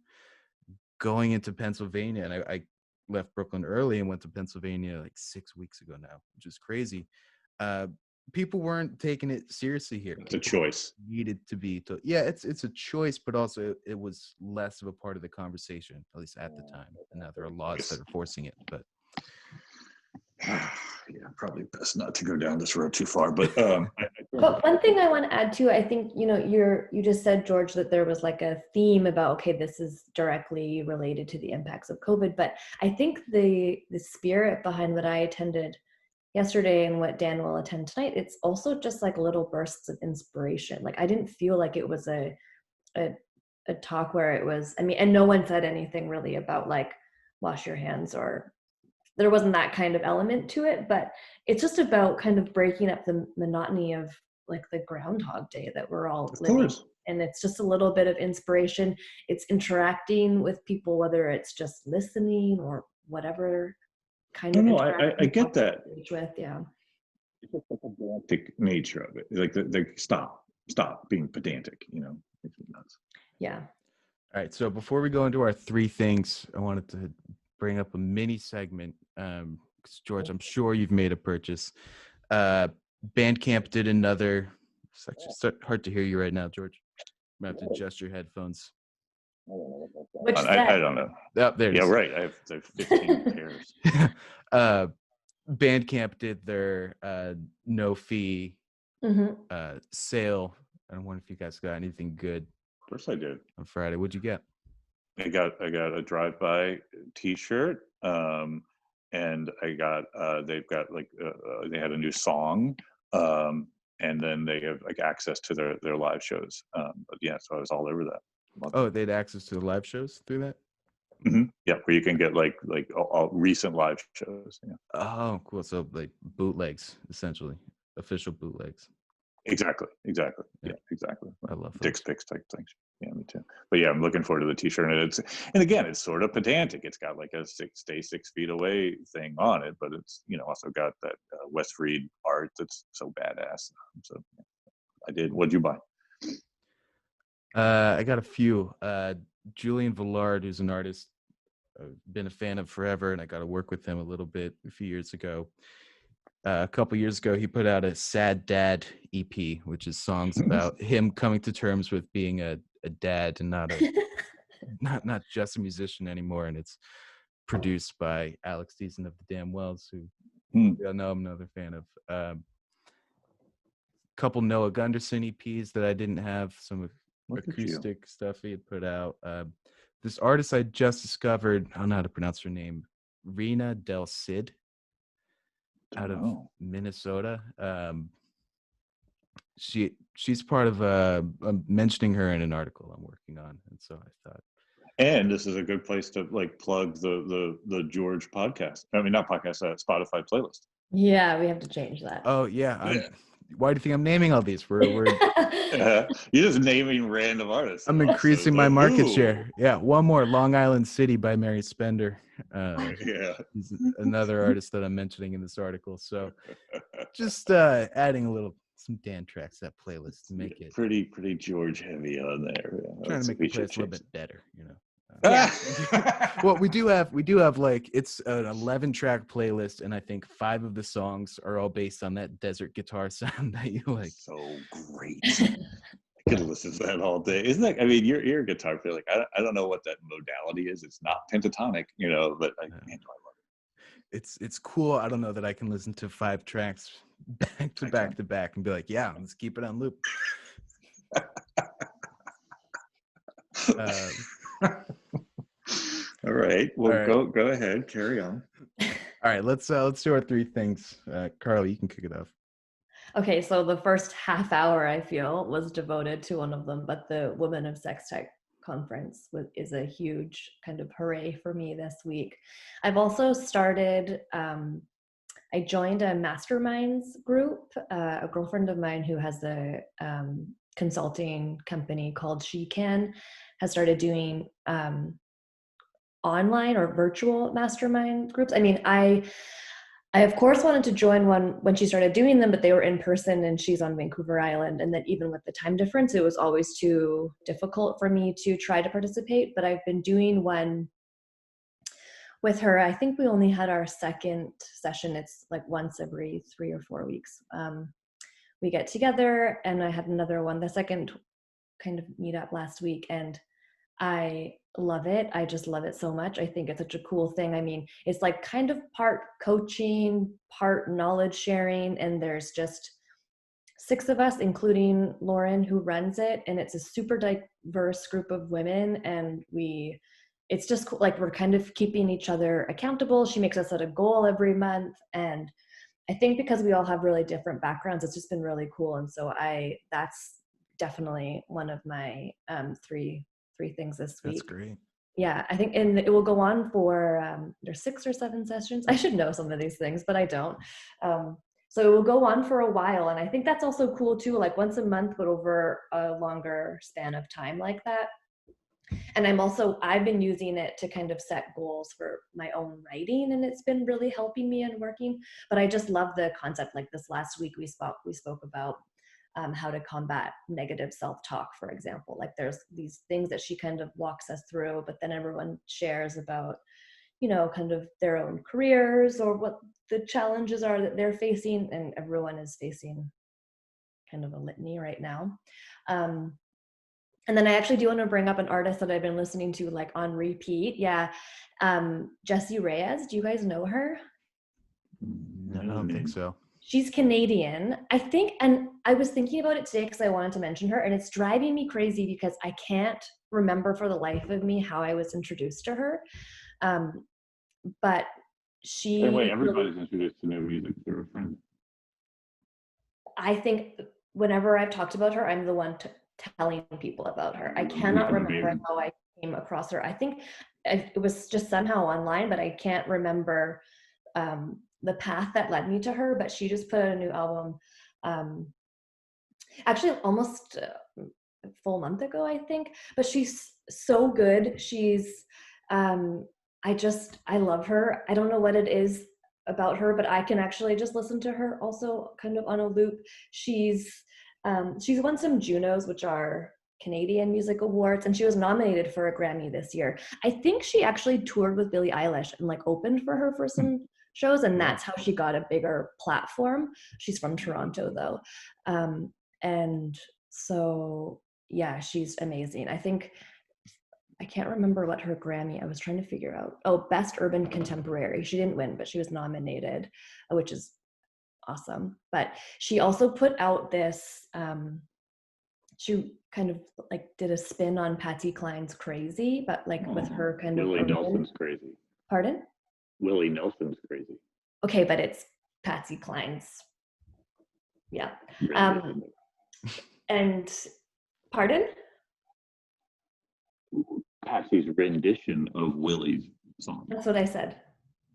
going into Pennsylvania, and I left Brooklyn early and went to Pennsylvania like 6 weeks ago now, which is crazy. People weren't taking it seriously here. It's a choice. Needed to be yeah, it's a choice, but also it was less of a part of the conversation, at least at the time. And now there are laws that are forcing it, but yeah, probably best not to go down this road too far. But but one thing I want to add too, I think, you know, you just said, George, that there was like a theme about, okay, this is directly related to the impacts of COVID. But I think the spirit behind what I attended yesterday and what Dan will attend tonight, it's also just like little bursts of inspiration. Like, I didn't feel like it was a talk where it was, I mean, and no one said anything really about like wash your hands, or there wasn't that kind of element to it, but it's just about kind of breaking up the monotony of like the Groundhog Day that we're all living. And it's just a little bit of inspiration. It's interacting with people, whether it's just listening or whatever kind of I get that. With, yeah. It's just like a pedantic nature of it. Like the stop being pedantic, you know. Makes me nuts. Yeah. All right. So before we go into our three things, I wanted to bring up a mini segment. Because George, I'm sure you've made a purchase. Bandcamp did another. It's actually hard to hear you right now, George. I'm gonna have to adjust your headphones. I don't know. Oh, there it is. Yeah, right. I have 15 pairs. Bandcamp did their no fee sale. I wonder if you guys got anything good. Of course I did. On Friday. What'd you get? I got a drive-by T-shirt, and I got they've got like they had a new song, and then they have like access to their live shows. But yeah, so I was all over that. Oh, they had access to the live shows through that? Mm-hmm. Yeah, where you can get like all recent live shows. Yeah. Oh, cool. So like bootlegs, essentially, official bootlegs. Exactly. Yeah, exactly. I love Dick's Picks type things. Yeah, me too. But yeah, I'm looking forward to the T-shirt, and again, it's sort of pedantic. It's got like a stay 6 feet away thing on it, but it's, you know, also got that West Freed art that's so badass. So I did. What'd you buy? I got a few. Julian Villard, who's an artist I've been a fan of forever, and I got to work with him a little bit a few years ago. A couple years ago, he put out a Sad Dad EP, which is songs about him coming to terms with being a dad and not not just a musician anymore. And it's produced by Alex Deason of the Damn Wells, who I know I'm another fan of. Couple Noah Gunderson EPs that I didn't have. Some of Look at you. acoustic stuff he had put out. This artist I just discovered, I don't know how to pronounce her name, Rena Del Cid, out of Oh. Minnesota. She's part of I'm mentioning her in an article I'm working on, and so I thought. And this is a good place to like plug the George podcast. I mean, not podcast, Spotify playlist. Yeah, we have to change that. Oh yeah, why do you think I'm naming all these? We're You're just naming random artists. I'm increasing my market share. Yeah, one more, Long Island City by Mary Spender. Yeah, He's another artist that I'm mentioning in this article. So just adding some Dan tracks to that playlist to make it pretty George heavy on there. Yeah, trying to make the playlist a little bit better, you know. Yeah. Well, we do have like it's an 11-track playlist, and I think 5 of the songs are all based on that desert guitar sound that you like. So great. I could listen to that all day. Isn't that? I mean, you're a guitar player. Like I don't know what that modality is. It's not pentatonic, you know. But man, do I love it. It's cool. I don't know that I can listen to 5 tracks back to back and be like, yeah, let's keep it on loop. All right. Well, all right. Go ahead. Carry on. All right. Let's do our 3 things. Carly, you can kick it off. Okay, so the first half hour I feel was devoted to one of them, but the Women of Sex Tech conference is a huge kind of hooray for me this week. I've also started. I joined a masterminds group. A girlfriend of mine who has a consulting company called She Can has started doing online or virtual mastermind groups. I mean, I of course wanted to join one when she started doing them, but they were in person and she's on Vancouver Island. And then even with the time difference, it was always too difficult for me to try to participate. But I've been doing one with her. I think we only had our second session. It's like once every 3 or 4 weeks. We get together, and I had another one, the second kind of meetup last week. And I love it. I just love it so much. I think it's such a cool thing. I mean, it's like kind of part coaching, part knowledge sharing, and there's just 6 of us, including Lauren, who runs it. And it's a super diverse group of women. And it's just like we're kind of keeping each other accountable. She makes us set a goal every month. And I think because we all have really different backgrounds, it's just been really cool. And so that's definitely one of my 3 things this week. That's great. Yeah, I think, and it will go on for there's 6 or 7 sessions. I should know some of these things, but I don't. So it will go on for a while, and I think that's also cool too. Like once a month, but over a longer span of time like that. And I've been using it to kind of set goals for my own writing, and it's been really helping me and working. But I just love the concept. Like this last week, we spoke about how to combat negative self-talk, for example. Like there's these things that she kind of walks us through, but then everyone shares about, you know, kind of their own careers or what the challenges are that they're facing, and everyone is facing kind of a litany right now. And then I actually do want to bring up an artist that I've been listening to like on repeat. Yeah. Jessie Reyes. Do you guys know her? No, I don't think so. She's Canadian, I think, and I was thinking about it today because I wanted to mention her, and it's driving me crazy because I can't remember for the life of me how I was introduced to her. But she... Same way everybody's introduced to new music through a friend. I think whenever I've talked about her, I'm the one telling people about her. I cannot remember how I came across her. I think it was just somehow online, but I can't remember the path that led me to her. But she just put out a new album actually almost a full month ago, I think. But she's so good. She's I love her. I don't know what it is about her, but I can actually just listen to her also kind of on a loop. She's won some Junos, which are Canadian Music Awards, and she was nominated for a Grammy this year. I think she actually toured with Billie Eilish and like opened for her for some shows, and that's how she got a bigger platform. She's from Toronto though. And so yeah, she's amazing. I can't remember what her Grammy, I was trying to figure out. Oh, Best Urban Contemporary. She didn't win, but she was nominated, which is awesome. But she also put out this she kind of like did a spin on Patsy Cline's Crazy, but like with her kind of Willie urban. Nelson's crazy. Pardon? Willie Nelson's crazy. Okay, but it's Patsy Cline's. Yeah. And pardon? Patsy's rendition of Willie's song. That's what I said.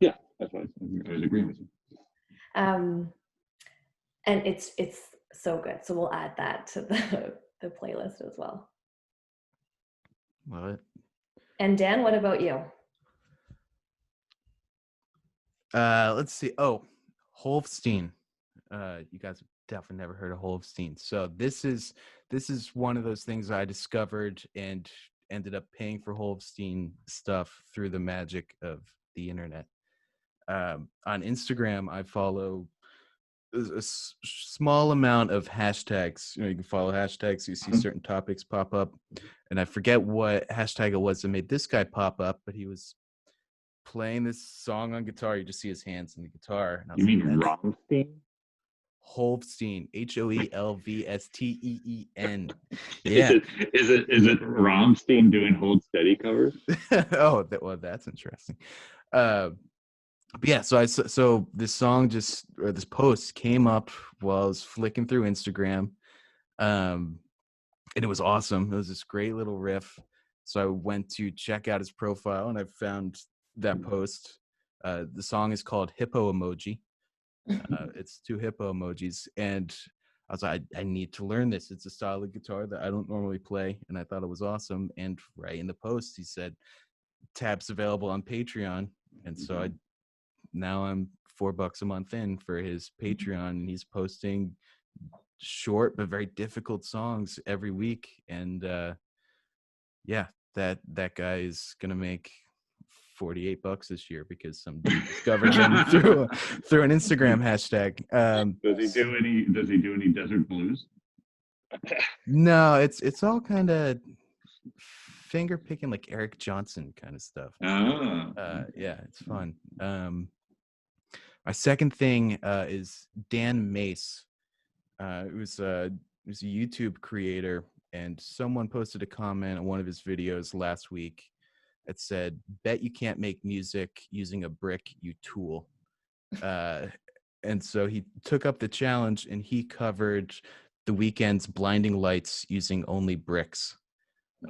Yeah, that's what I was agreeing with you. And it's so good. So we'll add that to the playlist as well. Love it. And Dan, what about you? Let's see. Oh, Holstein. You guys have definitely never heard of Holstein. So this is one of those things I discovered and ended up paying for Holstein stuff through the magic of the internet. On Instagram, I follow a small amount of hashtags. You can follow hashtags. You see certain topics pop up, and I forget what hashtag it was that made this guy pop up, but he was playing this song on guitar. You just see his hands on the guitar. You mean Rammstein? Holstein, Holvsteen. Yeah. Is it Rammstein doing Hold Steady covers? Oh, that's interesting. But yeah, so this song this post came up while I was flicking through Instagram, and it was awesome. It was this great little riff. So I went to check out his profile, and I found that post. The song is called Hippo Emoji. It's 2 hippo emojis, and I was like, I need to learn this. It's a style of guitar that I don't normally play, and I thought it was awesome. And right in the post, he said, "Tabs available on Patreon," and so now I'm $4 a month in for his Patreon, and he's posting short but very difficult songs every week. And yeah, that guy is gonna make $48 this year because some dude discovered him through an Instagram hashtag. Does he do any desert blues? No, it's all kind of finger picking, like Eric Johnson kind of stuff. Yeah, it's fun. My second thing is Dan Mace. It was a YouTube creator, and someone posted a comment on one of his videos last week. It said, "Bet you can't make music using a brick, you tool." And so he took up the challenge, and he covered The Weeknd's Blinding Lights using only bricks.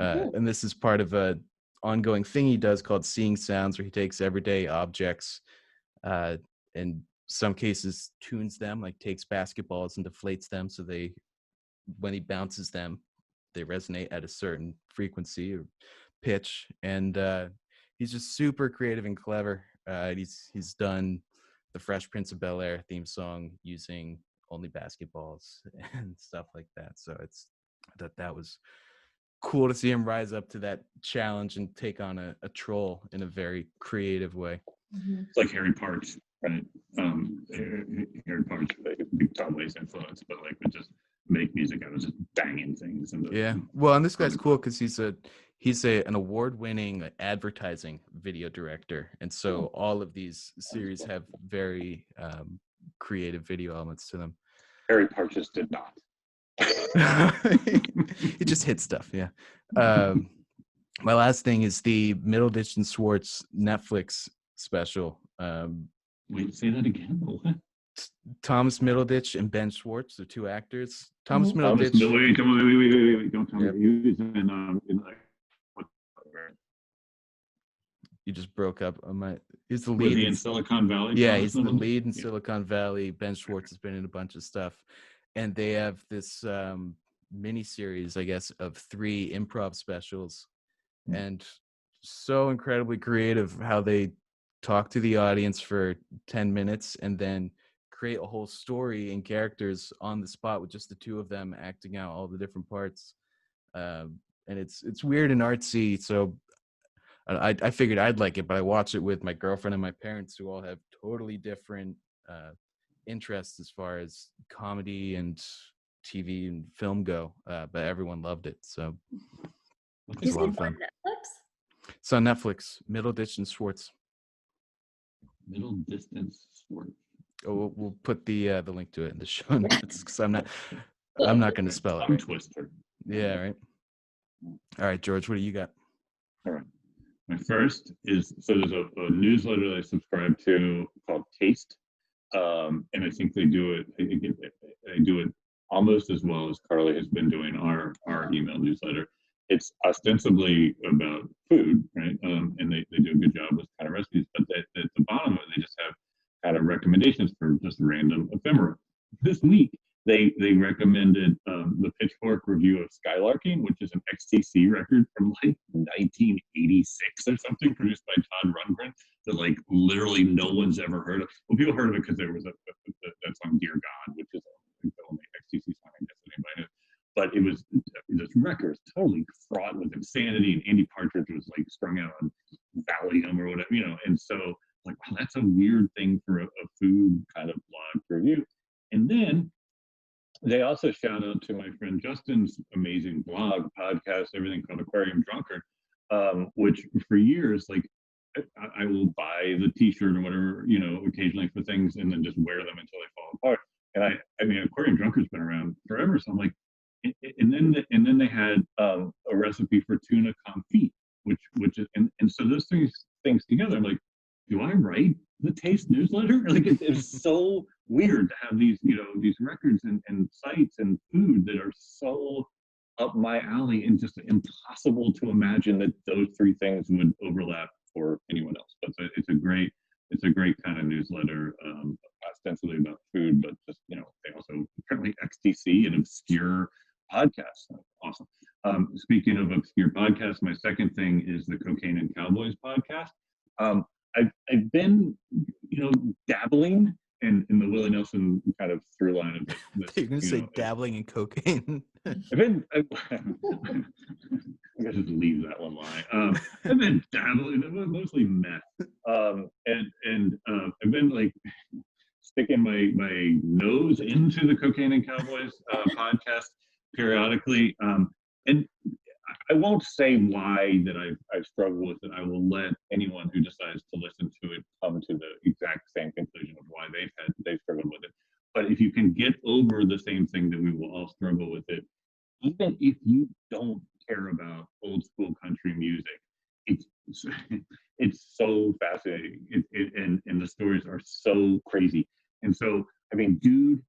And this is part of a ongoing thing he does called Seeing Sounds, where he takes everyday objects, in some cases tunes them, like takes basketballs and deflates them so they, when he bounces them, they resonate at a certain frequency or pitch. And he's just super creative and clever. He's done the Fresh Prince of Bel-Air theme song using only basketballs and stuff like that. So that was cool to see him rise up to that challenge and take on a troll in a very creative way. It's like Harry Parks, right? Harry Parks, like a big Tom Waits influence, but like would just make music out of just banging things. Yeah, well, and this guy's cool because he's an award-winning advertising video director, and so all of these series have very creative video elements to them. Harry Parks just did not. It just hit stuff. Yeah. My last thing is the Middleditch and Schwartz Netflix special. Wait, say that again. What? Thomas Middleditch and Ben Schwartz, the 2 actors. Thomas Middleditch. Wait, don't tell me. He was in like, You just broke up. He's the was lead he in Silicon Valley? Yeah, he's the lead in Silicon Valley. Ben Schwartz has been in a bunch of stuff, and they have this mini series, I guess, of 3 improv specials, and so incredibly creative how they talk to the audience for 10 minutes and then create a whole story and characters on the spot with just the 2 of them acting out all the different parts. And it's weird and artsy, so I figured I'd like it, but I watched it with my girlfriend and my parents, who all have totally different interests as far as comedy and TV and film go, but everyone loved it, so it's a lot of fun. Netflix? It's on Netflix. Middleditch and Schwartz. Middle Distance Schwartz. Oh, we'll put the link to it in the show notes because I'm not going to spell it. Tongue twister. Yeah, right. All right, George, what do you got? All right. My first is, so there's a newsletter that I subscribe to called Taste. And I think they do it, they do it almost as well as Carly has been doing our email newsletter. It's ostensibly about food, right? And they do a good job with kind of recipes, but at the bottom of it, they just have kind of recommendations for just random ephemera. This week, they recommended the Pitchfork review of Skylarking, which is an XTC record from like 1986 or something, produced by Todd Rundgren, that like literally no one's ever heard of. Well, people heard of it because there was that song "Dear God," which is the only XTC song I guess that anybody knew. But it was this record is totally fraught with insanity, and Andy Partridge was like strung out on Valium or whatever, you know. And so, like, wow, that's a weird thing for a food kind of blog to review. And then they also shout out to my friend Justin's amazing blog, podcast, everything called Aquarium Drunkard, which for years, like, I will buy the T-shirt or whatever, you know, occasionally for things, and then just wear them until they fall apart. And I mean, Aquarium Drunkard's been around forever, so I'm like, and then they had a recipe for tuna confit, which is, and so those things together, I'm like, do I write the Taste newsletter? Like, it's so weird to have these, you know, these records and sites and food that are so up my alley, and just impossible to imagine that those three things would overlap for anyone else. But it's a great kind of newsletter, ostensibly about food, but just, you know, they also apparently XTC, an obscure podcast. Awesome. Speaking of obscure podcasts, my second thing is the Cocaine and Cowboys podcast. I've been, you know, dabbling in the Willie Nelson kind of through line of this. You're gonna say dabbling in cocaine. I guess just leave that one lie. I've been dabbling, mostly meth, and I've been like sticking my nose into the Cocaine and Cowboys podcast periodically, and I won't say why that I've struggled with it. I will let anyone who decides to listen to it come to the exact same conclusion of why they've struggled with it. But if you can get over the same thing, that we will all struggle with it, even if you don't care about old school country music, it's so fascinating. And the stories are so crazy. And so, I mean, dude,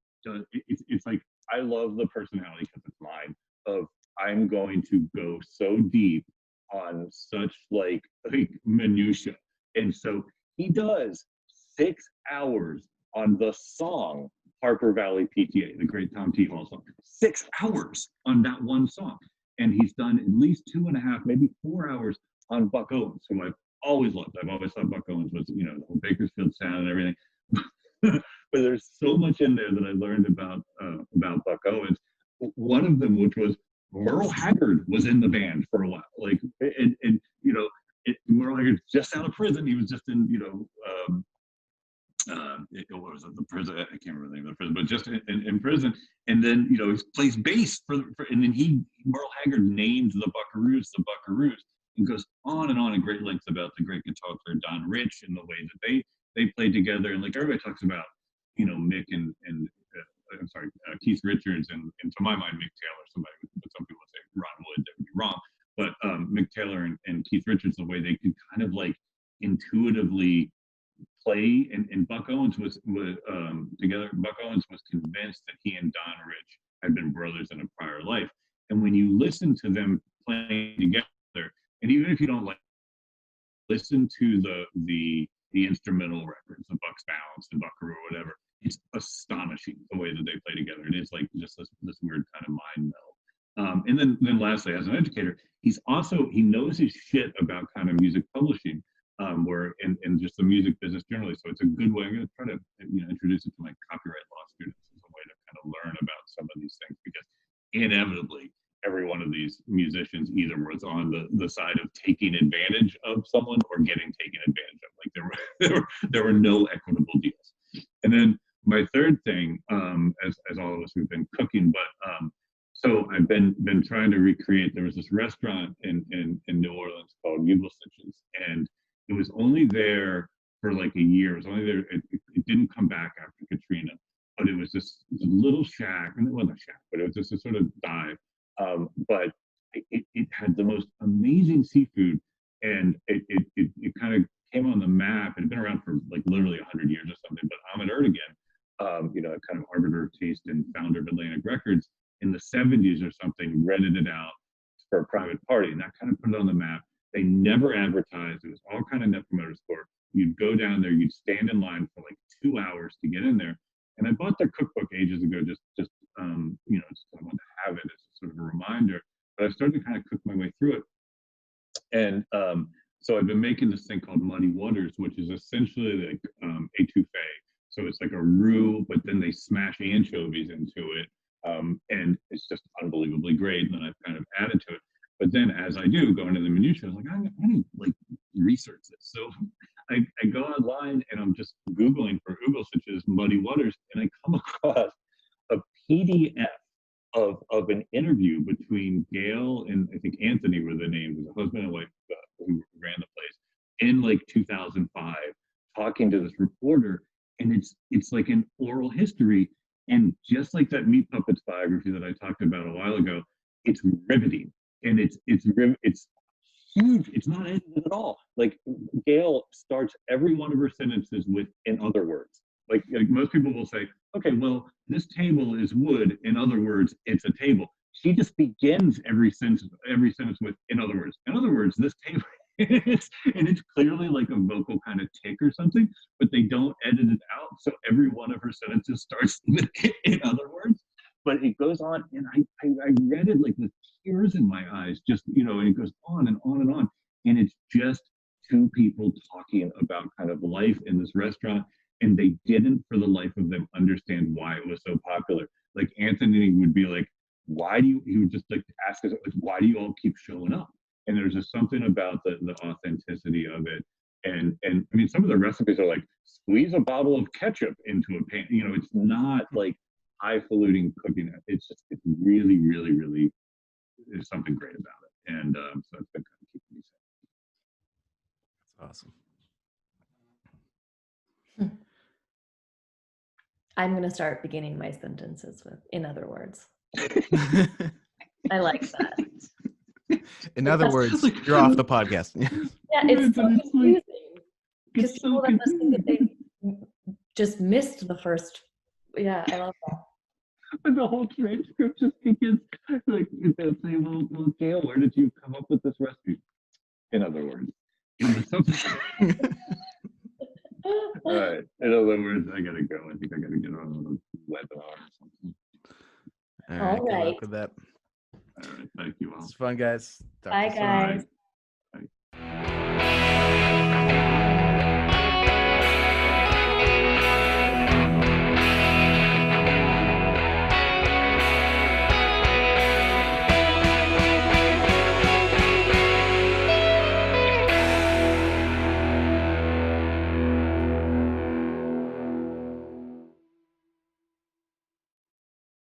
it's like, I love the personality, because it's mine, of I'm going to go so deep on such like minutia. And so he does 6 hours on the song Harper Valley PTA, the great Tom T. Hall song. 6 hours on that one song. And he's done at least 2.5, maybe 4 hours on Buck Owens, whom I've always loved. I've always thought Buck Owens was, you know, the whole Bakersfield sound and everything. But there's so much in there that I learned about Buck Owens. One of them, which was Merle Haggard, was in the band for a while. Like, and you know, Merle Haggard's just out of prison. He was just in, you know, what was it, the prison? I can't remember the name of the prison, but just in prison. And then, you know, he plays bass for and then Merle Haggard named the Buckaroos, and goes on and on in great lengths about the great guitar player Don Rich and the way that they played together. And like everybody talks about, you know, Mick and Keith Richards, and to my mind, Mick Taylor, but some people would say Ron Wood, that would be wrong. But Mick Taylor and Keith Richards, the way they could kind of like intuitively play, and Buck Owens was together. Buck Owens was convinced that he and Don Rich had been brothers in a prior life. And when you listen to them playing together, and even if you don't like listen to the instrumental records, the Buck's Bounce, the Buckaroo, or whatever, it's astonishing the way that they play together. It is like just this weird kind of mind meld. And then lastly, as an educator, he knows his shit about kind of music publishing, and just the music business generally. So it's a good way. I'm going to try to, you know, introduce it to my copyright law students as a way to kind of learn about some of these things, because inevitably every one of these musicians either was on the side of taking advantage of someone or getting taken advantage of. Like there were no equitable deals. And then my third thing, as all of us who've been cooking, but so I've been trying to recreate. There was this restaurant in New Orleans called Stitches, and it was only there for like a year. It was only there. It didn't come back after Katrina, but it was this little shack, and it wasn't a shack, but it was just a sort of dive But it had the most amazing seafood, and it kind of came on the map. It had been around for like literally 100 years or something. But Ahmet Ertegun, you know, a kind of arbiter of taste and founder of Atlantic Records, in the 70s or something, rented it out for a private party, and that kind of put it on the map. They never advertised. It was all kind of Net Promoter Score. You'd go down there, you'd stand in line for like 2 hours to get in there. And I bought their cookbook ages ago, just you know, just I wanted to have it as sort of a reminder. But I started to kind of cook my way through it, and so I've been making this thing called Muddy Waters, which is essentially like etouffee. So it's like a roux, but then they smash anchovies into it, and it's just unbelievably great. And then I've kind of added to it. But then as I do go into the minutiae, I was like, I need like research this. So I go online and I'm just Googling for Google searches Muddy Waters, and I come across a PDF of an interview between Gail and I think Anthony were the names, was a husband and wife who ran the place in like 2005, talking to this reporter, and it's like an oral history, and just like that Meat Puppets biography that I talked about a while ago, it's riveting, and it's huge. It's not edited at all. Like Gail starts every one of her sentences with "in other words." Like most people will say, okay, well, this table is wood. In other words, it's a table. She just begins every sentence with, in other words. In other words, this table. And it's clearly like a vocal kind of tick or something, but they don't edit it out. So every one of her sentences starts with, in other words. But it goes on, and I read it like with tears in my eyes, just, you know, and it goes on and on and on. And it's just two people talking about kind of life in this restaurant, and they didn't for the life of them understand why it was so popular. Like Anthony would be like, he would just like ask us, like, why do you all keep showing up? And there's just something about the authenticity of it. And I mean, some of the recipes are like, squeeze a bottle of ketchup into a pan. You know, it's not like highfalutin cooking. It's really, really, really, there's something great about it. And so it's been kind of keeping me safe. That's awesome. I'm going to start beginning my sentences with, in other words. I like that. In other words, you're off the podcast. Yeah, it's so confusing. Because people that listen that they just missed the first. Yeah, I love that. But the whole transcript just begins like they'll say, well, Gail, where did you come up with this recipe? In other words. All right. In other words, I gotta go. I think I gotta get on a webinar or something. All right. Good luck with that. All right. Thank you all. It's fun, guys. Bye, guys.